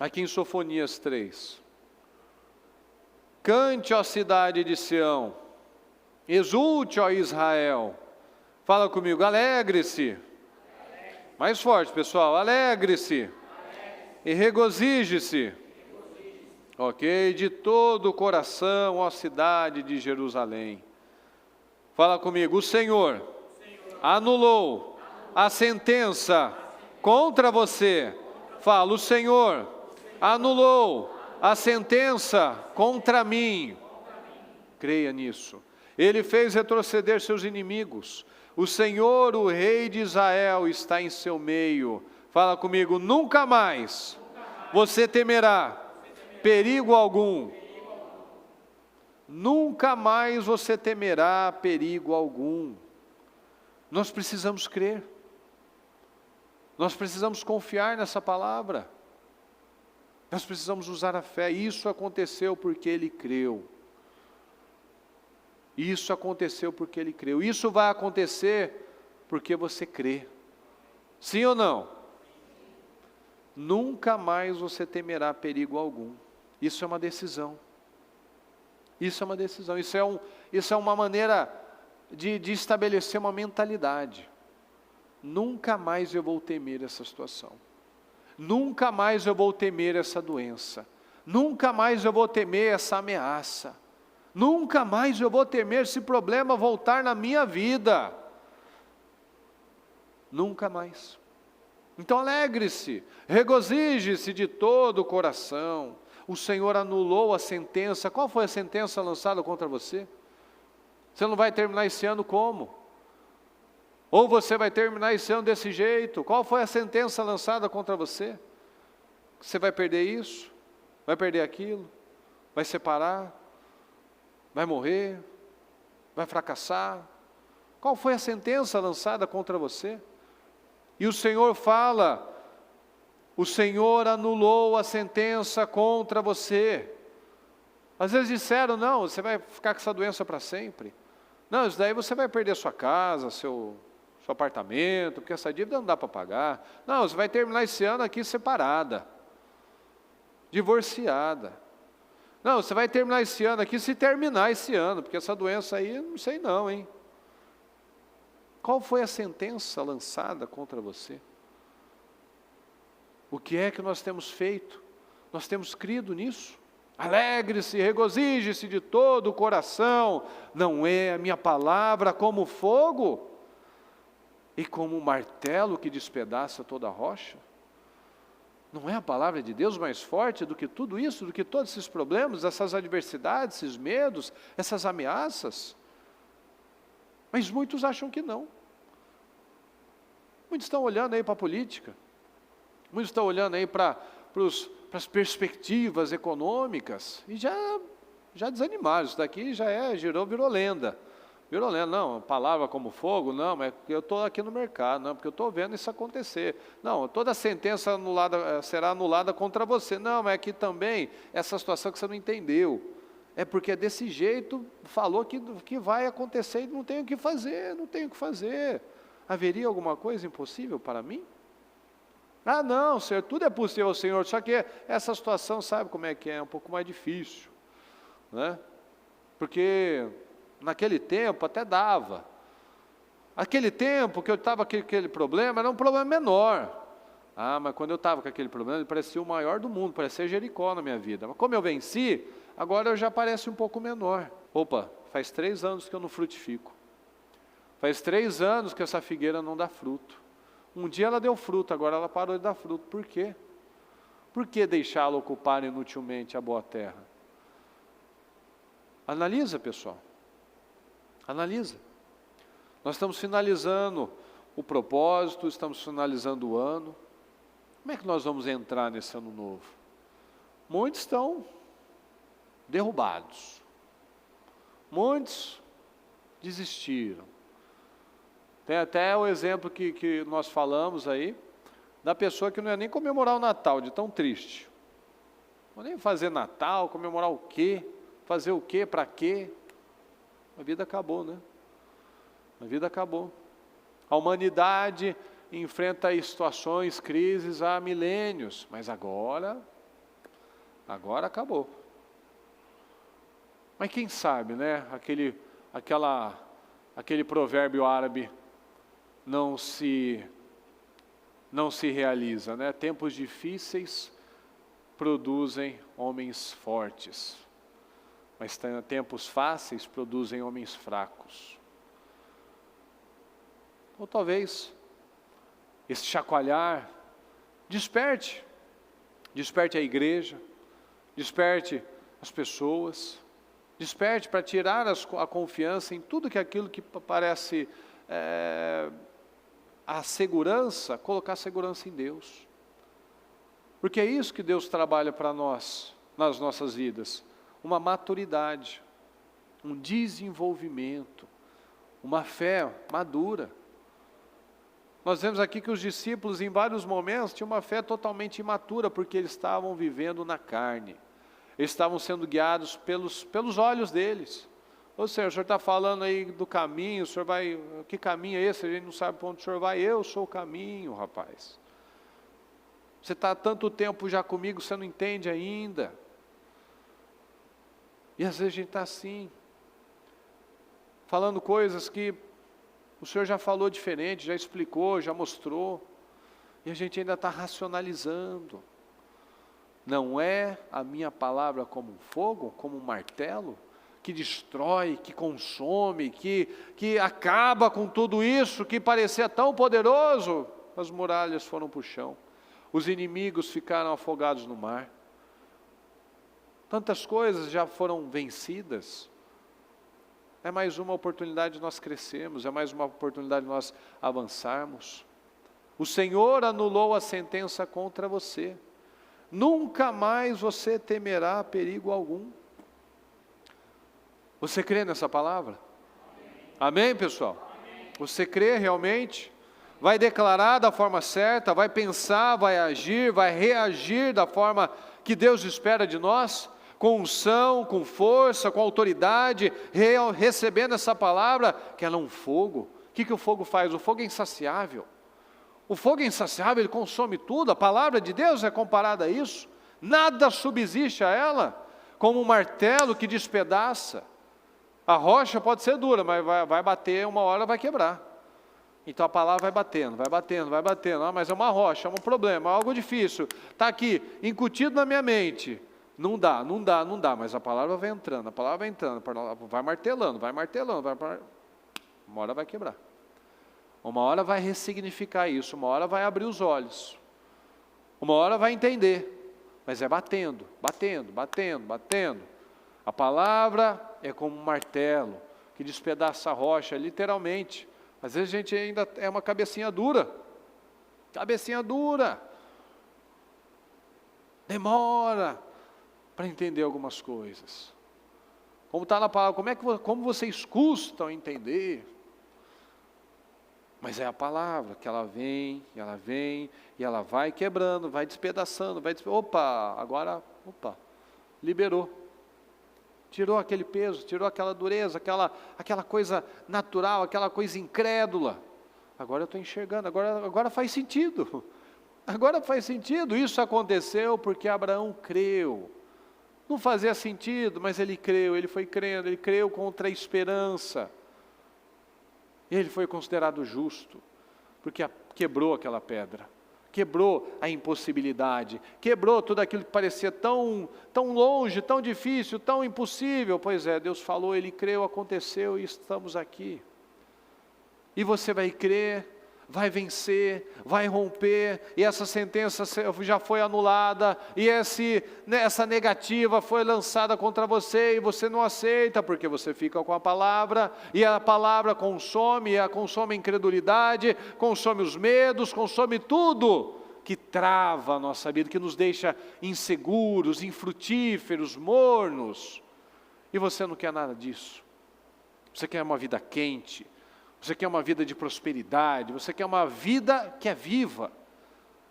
Aqui em Sofonias 3. Cante, ó cidade de Sião, exulte, ó Israel. Fala comigo, alegre-se. Mais forte, pessoal, alegre-se. E regozije-se. Ok? De todo o coração, ó cidade de Jerusalém. Fala comigo, o Senhor anulou a sentença contra você. Fala, o Senhor anulou a sentença contra mim. Creia nisso. Ele fez retroceder seus inimigos. O Senhor, o Rei de Israel, está em seu meio. Fala comigo, nunca mais você temerá perigo algum. Nunca mais você temerá perigo algum. Nós precisamos crer. Nós precisamos confiar nessa palavra. Nós precisamos usar a fé. Isso aconteceu porque ele creu. Isso aconteceu porque ele creu. Isso vai acontecer porque você crê. Sim ou não? Nunca mais você temerá perigo algum. Isso é uma decisão. Isso é uma decisão. Isso é uma maneira de estabelecer uma mentalidade. Nunca mais eu vou temer essa situação. Nunca mais eu vou temer essa doença. Nunca mais eu vou temer essa ameaça. Nunca mais eu vou temer esse problema voltar na minha vida. Nunca mais. Então alegre-se, regozije-se de todo o coração. O Senhor anulou a sentença. Qual foi a sentença lançada contra você? Você não vai terminar esse ano como? Ou você vai terminar esse ano desse jeito? Qual foi a sentença lançada contra você? Você vai perder isso? Vai perder aquilo? Vai separar? Vai morrer? Vai fracassar? Qual foi a sentença lançada contra você? E o Senhor fala, o Senhor anulou a sentença contra você. Às vezes disseram, não, você vai ficar com essa doença para sempre. Não, isso daí você vai perder sua casa, seu apartamento, porque essa dívida não dá para pagar. Não, você vai terminar esse ano aqui separada, divorciada. Não, você vai terminar esse ano aqui se terminar esse ano, porque essa doença aí, não sei não, hein. Qual foi a sentença lançada contra você? O que é que nós temos feito? Nós temos crido nisso? Alegre-se, regozije-se de todo o coração. Não é a minha palavra como fogo e como um martelo que despedaça toda a rocha? Não é a palavra de Deus mais forte do que tudo isso, do que todos esses problemas, essas adversidades, esses medos, essas ameaças? Mas muitos acham que não. Muitos estão olhando aí para a política, muitos estão olhando aí para as perspectivas econômicas e já desanimaram. Isso daqui virou lenda. Virou lenda, não, palavra como fogo, não, mas eu estou aqui no mercado, não, porque eu estou vendo isso acontecer. Não, toda sentença anulada, será anulada contra você. Não, mas aqui também, essa situação que você não entendeu. É porque desse jeito falou que vai acontecer e não tenho o que fazer, não tenho o que fazer. Haveria alguma coisa impossível para mim? Ah, não, Senhor, tudo é possível, Senhor, só que essa situação, sabe como é que é um pouco mais difícil, né? Porque naquele tempo até dava. Aquele tempo que eu estava com aquele problema, era um problema menor. Ah, mas quando eu estava com aquele problema, ele parecia o maior do mundo, parecia Jericó na minha vida. Mas como eu venci, agora eu já parece um pouco menor. Opa, faz 3 anos que eu não frutifico. Faz 3 anos que essa figueira não dá fruto. Um dia ela deu fruto, agora ela parou de dar fruto. Por quê? Por que deixá-la ocupar inutilmente a boa terra? Analisa, pessoal. Analisa. Nós estamos finalizando o propósito, estamos finalizando o ano. Como é que nós vamos entrar nesse ano novo? Muitos estão derrubados. Muitos desistiram. Tem até o exemplo que nós falamos aí, da pessoa que não ia nem comemorar o Natal, de tão triste. Não nem fazer Natal, comemorar o quê? Fazer o quê? Para quê? A vida acabou, né? A vida acabou. A humanidade enfrenta situações, crises há milênios, mas agora acabou. Mas quem sabe, né? Aquele provérbio árabe não se realiza, né? Tempos difíceis produzem homens fortes, mas tempos fáceis produzem homens fracos. Ou talvez esse chacoalhar desperte a igreja, desperte as pessoas, desperte para tirar a confiança em tudo aquilo que parece a segurança, colocar a segurança em Deus. Porque é isso que Deus trabalha para nós, nas nossas vidas. Uma maturidade, um desenvolvimento, uma fé madura. Nós vemos aqui que os discípulos em vários momentos tinham uma fé totalmente imatura, porque eles estavam vivendo na carne. Eles estavam sendo guiados pelos olhos deles. Ô Senhor, o Senhor está falando aí do caminho, o Senhor vai, que caminho é esse? A gente não sabe para onde o Senhor vai. Eu sou o caminho, rapaz. Você está há tanto tempo já comigo, você não entende ainda. E às vezes a gente está assim, falando coisas que o Senhor já falou diferente, já explicou, já mostrou, e a gente ainda está racionalizando. Não é a minha palavra como um fogo, como um martelo, que destrói, que consome, que acaba com tudo isso que parecia tão poderoso? as muralhas foram para o chão, os inimigos ficaram afogados no mar. Tantas coisas já foram vencidas. É mais uma oportunidade de nós crescermos, é mais uma oportunidade de nós avançarmos. O Senhor anulou a sentença contra você. Nunca mais você temerá perigo algum. Você crê nessa palavra? Amém, pessoal? Amém. Você crê realmente? Vai declarar da forma certa, vai pensar, vai agir, vai reagir da forma que Deus espera de nós? Com unção, com força, com autoridade, recebendo essa palavra, que ela é um fogo. O que o fogo faz? O fogo é insaciável. O fogo é insaciável, ele consome tudo. A palavra de Deus é comparada a isso. Nada subsiste a ela, como um martelo que despedaça. A rocha pode ser dura, mas vai bater, uma hora vai quebrar. Então a palavra vai batendo, vai batendo, vai batendo. Ah, mas é uma rocha, é um problema, é algo difícil. Está aqui, incutido na minha mente. Não dá, não dá, não dá, mas a palavra vai entrando, a palavra vai entrando, vai martelando, uma hora vai quebrar. Uma hora vai ressignificar isso, uma hora vai abrir os olhos, uma hora vai entender, mas é batendo, batendo, batendo, batendo. A palavra é como um martelo que despedaça a rocha, literalmente. Às vezes a gente ainda é uma cabecinha dura, demora para entender algumas coisas. Como está na palavra, como vocês custam entender? Mas é a palavra que ela vem, e ela vai quebrando, vai despedaçando, agora, liberou. Tirou aquele peso, tirou aquela dureza, aquela coisa natural, aquela coisa incrédula. Agora eu estou enxergando, agora faz sentido. Agora faz sentido, isso aconteceu porque Abraão creu. Não fazia sentido, mas ele creu, ele foi crendo, ele creu contra a esperança. Ele foi considerado justo, porque quebrou aquela pedra, quebrou a impossibilidade, quebrou tudo aquilo que parecia tão longe, tão difícil, tão impossível. Pois é, Deus falou, ele creu, aconteceu e estamos aqui. E você vai crer, vai vencer, vai romper, e essa sentença já foi anulada, e essa negativa foi lançada contra você, e você não aceita, porque você fica com a palavra, e a palavra consome a incredulidade, consome os medos, consome tudo que trava a nossa vida, que nos deixa inseguros, infrutíferos, mornos, e você não quer nada disso. Você quer uma vida quente, você quer uma vida de prosperidade, você quer uma vida que é viva,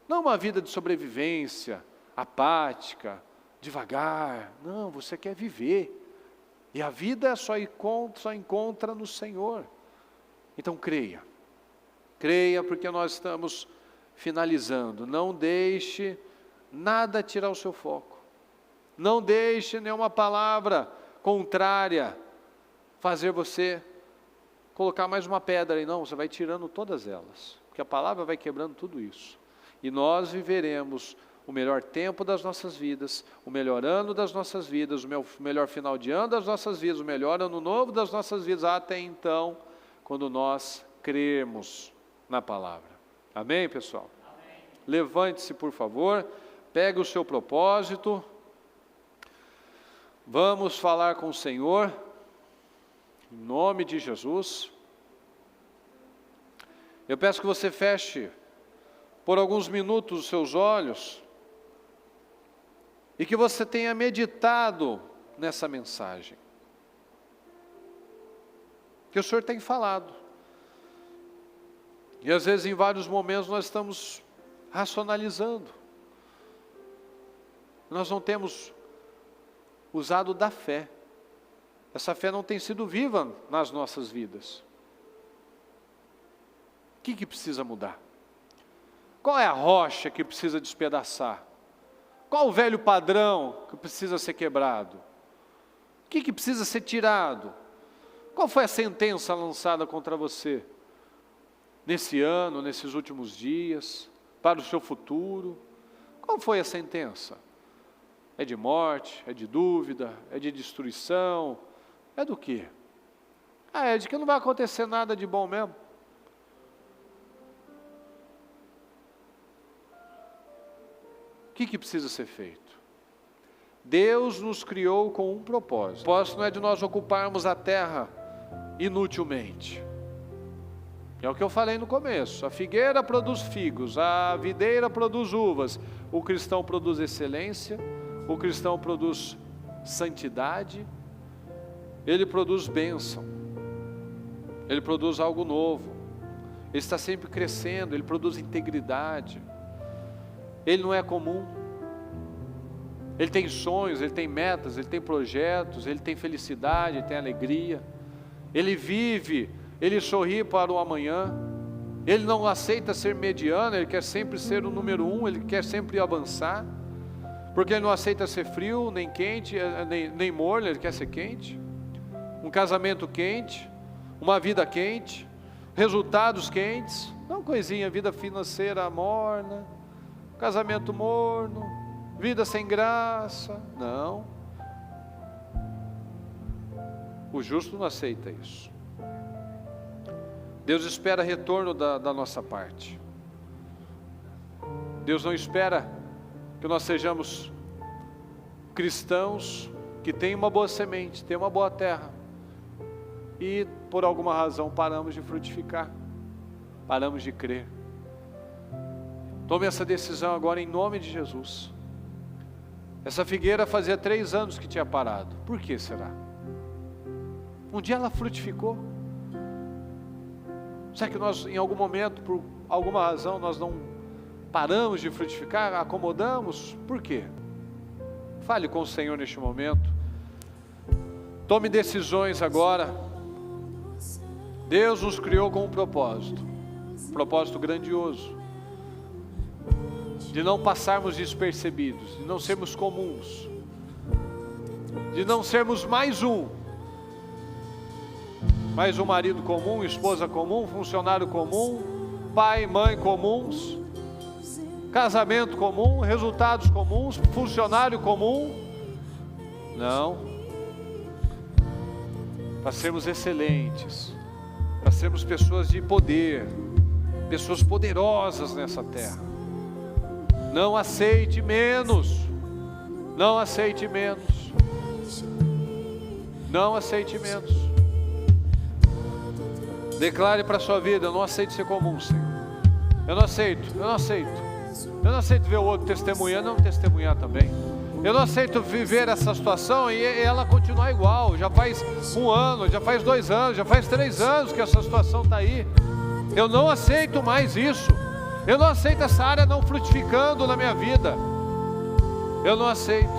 não uma vida de sobrevivência, apática, devagar. Não, você quer viver, e a vida só encontra no Senhor. Então creia, porque nós estamos finalizando. Não deixe nada tirar o seu foco, não deixe nenhuma palavra contrária fazer você colocar mais uma pedra aí. Não, você vai tirando todas elas, porque a palavra vai quebrando tudo isso, e nós viveremos o melhor tempo das nossas vidas, o melhor ano das nossas vidas, o melhor final de ano das nossas vidas, o melhor ano novo das nossas vidas, até então, quando nós crermos na palavra. Amém, pessoal? Amém. Levante-se, por favor, pegue o seu propósito, vamos falar com o Senhor, em nome de Jesus. Eu peço que você feche por alguns minutos os seus olhos e que você tenha meditado nessa mensagem que o Senhor tem falado. E às vezes em vários momentos nós estamos racionalizando, nós não temos usado da fé. Essa fé não tem sido viva nas nossas vidas. O que precisa mudar? Qual é a rocha que precisa despedaçar? Qual o velho padrão que precisa ser quebrado? O que precisa ser tirado? Qual foi a sentença lançada contra você? Nesse ano, nesses últimos dias, para o seu futuro? Qual foi a sentença? É de morte, é de dúvida, é de destruição, é do quê? É de que não vai acontecer nada de bom mesmo. que precisa ser feito? Deus nos criou com um propósito. O propósito não é de nós ocuparmos a terra inutilmente. É o que eu falei no começo. A figueira produz figos, a videira produz uvas. O cristão produz excelência, o cristão produz santidade, ele produz bênção, ele produz algo novo, ele está sempre crescendo, ele produz integridade, ele não é comum, ele tem sonhos, ele tem metas, ele tem projetos, ele tem felicidade, ele tem alegria, ele vive, ele sorri para o amanhã, ele não aceita ser mediano, ele quer sempre ser o número 1, ele quer sempre avançar, porque ele não aceita ser frio, nem quente, nem morno, ele quer ser quente. Um casamento quente, uma vida quente, resultados quentes, não coisinha, vida financeira morna, casamento morno, vida sem graça, não. O justo não aceita isso. Deus espera retorno da nossa parte. Deus não espera que nós sejamos cristãos que têm uma boa semente, têm uma boa terra, e por alguma razão paramos de frutificar, paramos de crer. Tome essa decisão agora em nome de Jesus. Essa figueira fazia 3 anos que tinha parado. Por que será? Um dia ela frutificou. Será que nós em algum momento, por alguma razão, nós não paramos de frutificar, acomodamos? Por quê? Fale com o Senhor neste momento. Tome decisões agora. Deus nos criou com um propósito grandioso, de não passarmos despercebidos, de não sermos comuns, de não sermos mais um marido comum, esposa comum, funcionário comum, pai e mãe comuns, casamento comum, resultados comuns, funcionário comum. Não, para sermos excelentes, para sermos pessoas de poder, pessoas poderosas nessa terra. Não aceite menos, não aceite menos, não aceite menos. Declare para a sua vida: eu não aceito ser comum, Senhor. Eu não aceito ver o outro testemunhando, não testemunhar também. Eu não aceito viver essa situação e ela continuar igual. Já faz 1 ano, já faz 2 anos, já faz 3 anos que essa situação está aí. Eu não aceito mais isso. Eu não aceito essa área não frutificando na minha vida. Eu não aceito.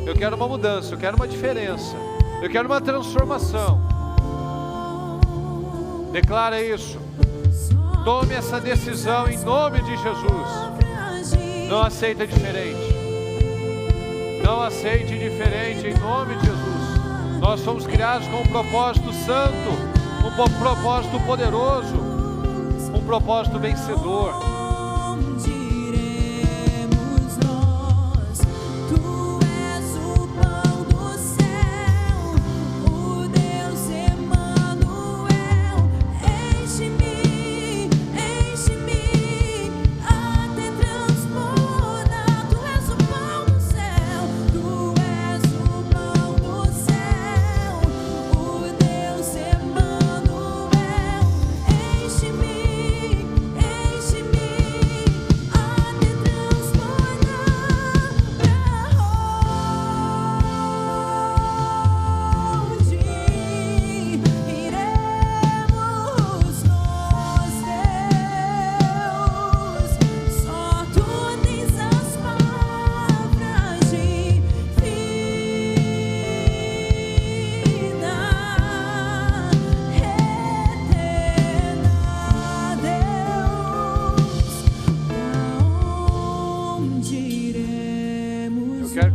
Eu quero uma mudança, eu quero uma diferença, eu quero uma transformação. Declara isso. Tome essa decisão em nome de Jesus. Não aceita diferente. Não aceite diferente em nome de Jesus. Nós somos criados com um propósito santo, um propósito poderoso, um propósito vencedor.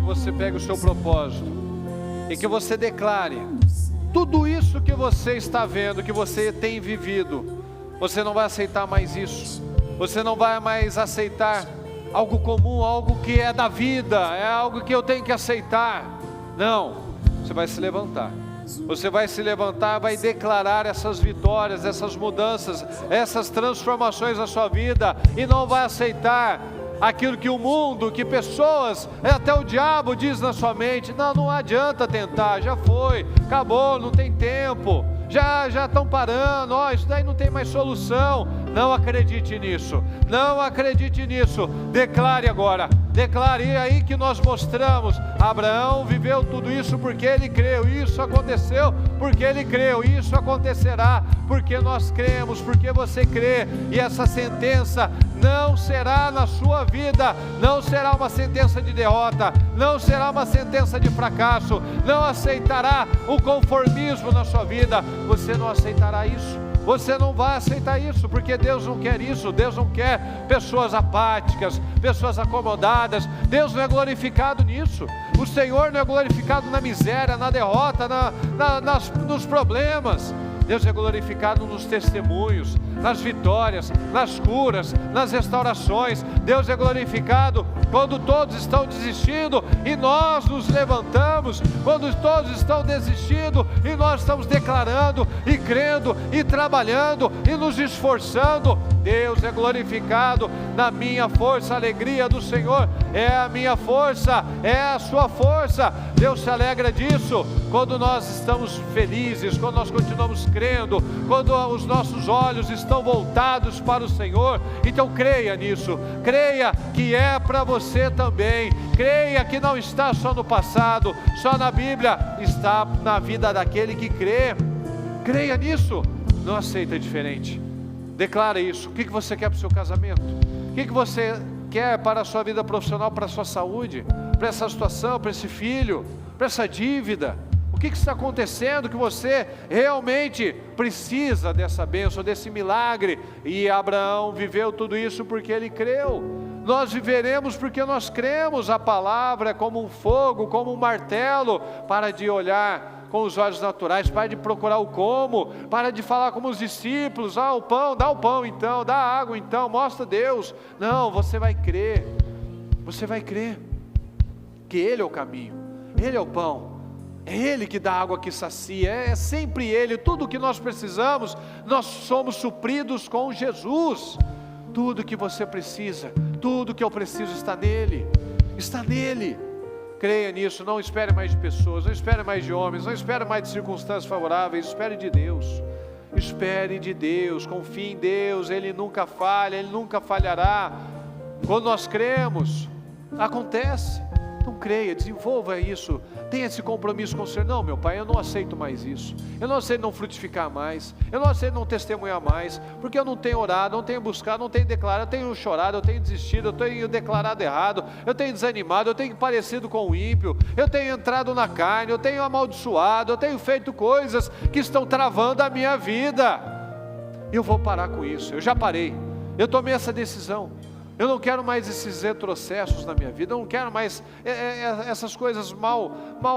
Você pegue o seu propósito e que você declare tudo isso que você está vendo, que você tem vivido. Você não vai aceitar mais isso. Você não vai mais aceitar algo comum, algo que é da vida, é algo que eu tenho que aceitar. Não, você vai se levantar. Você vai se levantar, vai declarar essas vitórias, essas mudanças, essas transformações na sua vida, e não vai aceitar aquilo que o mundo, que pessoas, até o diabo diz na sua mente: não adianta tentar, já foi, acabou, não tem tempo, já estão parando, isso daí não tem mais solução. Não acredite nisso, não acredite nisso. Declare agora, declare. E aí que nós mostramos: Abraão viveu tudo isso porque ele creu, isso aconteceu porque ele creu, isso acontecerá porque nós cremos, porque você crê. E essa sentença não será na sua vida, não será uma sentença de derrota, não será uma sentença de fracasso, não aceitará o conformismo na sua vida. Você não aceitará isso, você não vai aceitar isso, porque Deus não quer isso. Deus não quer pessoas apáticas, pessoas acomodadas. Deus não é glorificado nisso. O Senhor não é glorificado na miséria, na derrota, nos problemas. Deus é glorificado nos testemunhos, nas vitórias, nas curas, nas restaurações. Deus é glorificado quando todos estão desistindo e nós nos levantamos, quando todos estão desistindo e nós estamos declarando e crendo e trabalhando e nos esforçando. Deus é glorificado na minha força. A alegria do Senhor é a minha força, é a sua força. Deus se alegra disso quando nós estamos felizes, quando nós continuamos crendo, quando os nossos olhos estão voltados para o Senhor. Então creia nisso, creia que é para você também, creia que não está só no passado, só na Bíblia, está na vida daquele que crê. Creia nisso, não aceita diferente. Declara isso. O que você quer para o seu casamento? O que você quer para a sua vida profissional, para a sua saúde, para essa situação, para esse filho, para essa dívida? O que está acontecendo que você realmente precisa dessa bênção, desse milagre? E Abraão viveu tudo isso porque ele creu. Nós viveremos porque nós cremos. A palavra é como um fogo, como um martelo. Para de olhar com os olhos naturais, para de procurar o como, para de falar como os discípulos: o pão, dá o pão então, dá a água então, mostra Deus. Não, você vai crer que Ele é o caminho, Ele é o pão, é Ele que dá a água que sacia, é sempre Ele. Tudo o que nós precisamos, nós somos supridos com Jesus. Tudo que você precisa, tudo que eu preciso está nele, está nele. Creia nisso, não espere mais de pessoas, não espere mais de homens, não espere mais de circunstâncias favoráveis, espere de Deus. Espere de Deus, confie em Deus, Ele nunca falha, Ele nunca falhará. Quando nós cremos, acontece. Então creia, desenvolva isso, tenha esse compromisso com o Senhor. Não, meu Pai, eu não aceito mais isso, eu não aceito não frutificar mais, eu não aceito não testemunhar mais, porque eu não tenho orado, não tenho buscado, não tenho declarado, eu tenho chorado, eu tenho desistido, eu tenho declarado errado, eu tenho desanimado, eu tenho parecido com o ímpio, eu tenho entrado na carne, eu tenho amaldiçoado, eu tenho feito coisas que estão travando a minha vida. Eu vou parar com isso, eu já parei, eu tomei essa decisão. Eu não quero mais esses retrocessos na minha vida, eu não quero mais essas coisas mal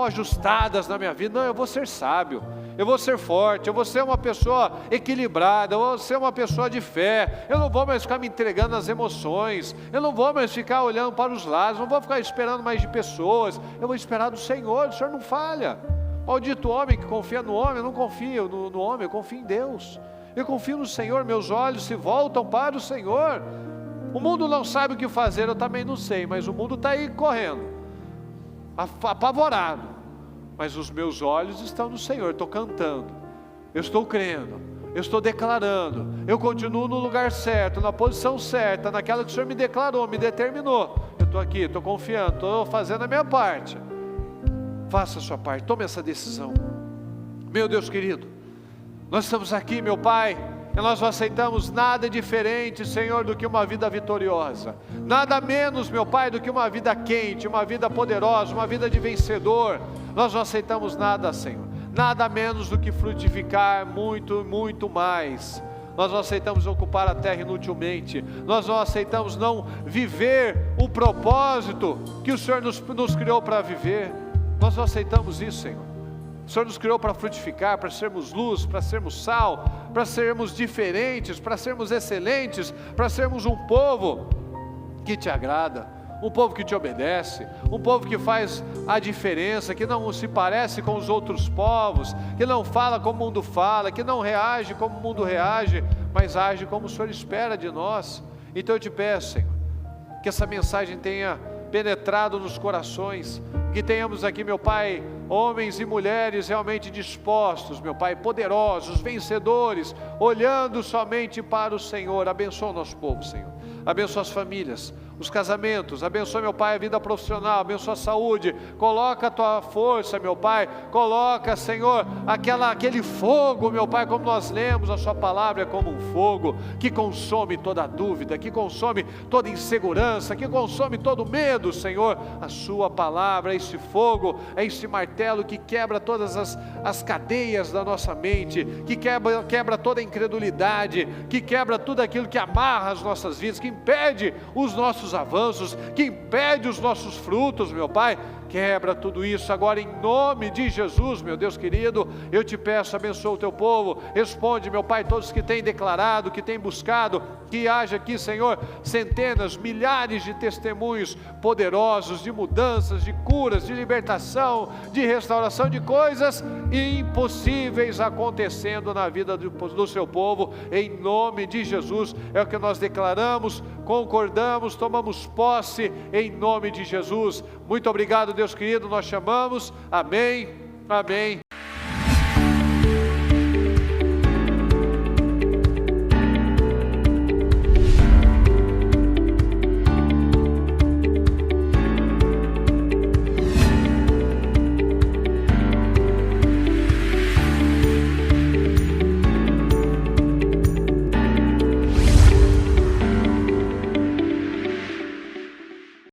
ajustadas na minha vida. Não, eu vou ser sábio, eu vou ser forte, eu vou ser uma pessoa equilibrada, eu vou ser uma pessoa de fé. Eu não vou mais ficar me entregando às emoções, eu não vou mais ficar olhando para os lados, não vou ficar esperando mais de pessoas, eu vou esperar do Senhor. O Senhor não falha. Maldito homem que confia no homem. Eu não confio no homem, eu confio em Deus, eu confio no Senhor. Meus olhos se voltam para o Senhor. O mundo não sabe o que fazer, eu também não sei, mas o mundo está aí correndo, apavorado, mas os meus olhos estão no Senhor. Eu estou cantando, eu estou crendo, eu estou declarando, eu continuo no lugar certo, na posição certa, naquela que o Senhor me declarou, me determinou. Eu estou aqui, estou confiando, estou fazendo a minha parte. Faça a sua parte, tome essa decisão. Meu Deus querido, nós estamos aqui, meu Pai, e nós não aceitamos nada diferente, Senhor, do que uma vida vitoriosa, nada menos, meu Pai, do que uma vida quente, uma vida poderosa, uma vida de vencedor. Nós não aceitamos nada, Senhor, nada menos do que frutificar muito, muito mais. Nós não aceitamos ocupar a terra inutilmente, nós não aceitamos não viver o propósito que o Senhor nos criou para viver. Nós não aceitamos isso, Senhor. O Senhor nos criou para frutificar, para sermos luz, para sermos sal, para sermos diferentes, para sermos excelentes, para sermos um povo que te agrada, um povo que te obedece, um povo que faz a diferença, que não se parece com os outros povos, que não fala como o mundo fala, que não reage como o mundo reage, mas age como o Senhor espera de nós. Então eu te peço, Senhor, que essa mensagem tenha penetrado nos corações, que tenhamos aqui, meu Pai, homens e mulheres realmente dispostos, meu Pai, poderosos, vencedores, olhando somente para o Senhor. Abençoa o nosso povo, Senhor, abençoa as famílias, os casamentos, abençoa, meu Pai, a vida profissional, abençoa a saúde, coloca a tua força, meu Pai, coloca, Senhor, aquele fogo, meu Pai, como nós lemos, a sua palavra é como um fogo, que consome toda dúvida, que consome toda insegurança, que consome todo medo, Senhor. A sua palavra é esse fogo, é esse martelo que quebra todas as cadeias da nossa mente, que quebra toda a incredulidade, que quebra tudo aquilo que amarra as nossas vidas, que impede os nossos avanços, que impede os nossos frutos, meu Pai. Quebra tudo isso agora em nome de Jesus, meu Deus querido. Eu te peço, abençoa o teu povo, responde, meu Pai, todos que têm declarado, que têm buscado, que haja aqui, Senhor, centenas, milhares de testemunhos poderosos, de mudanças, de curas, de libertação, de restauração, de coisas impossíveis acontecendo na vida do seu povo, em nome de Jesus. É o que nós declaramos, concordamos, tomamos posse, em nome de Jesus. Muito obrigado, Deus querido, nós chamamos, amém, amém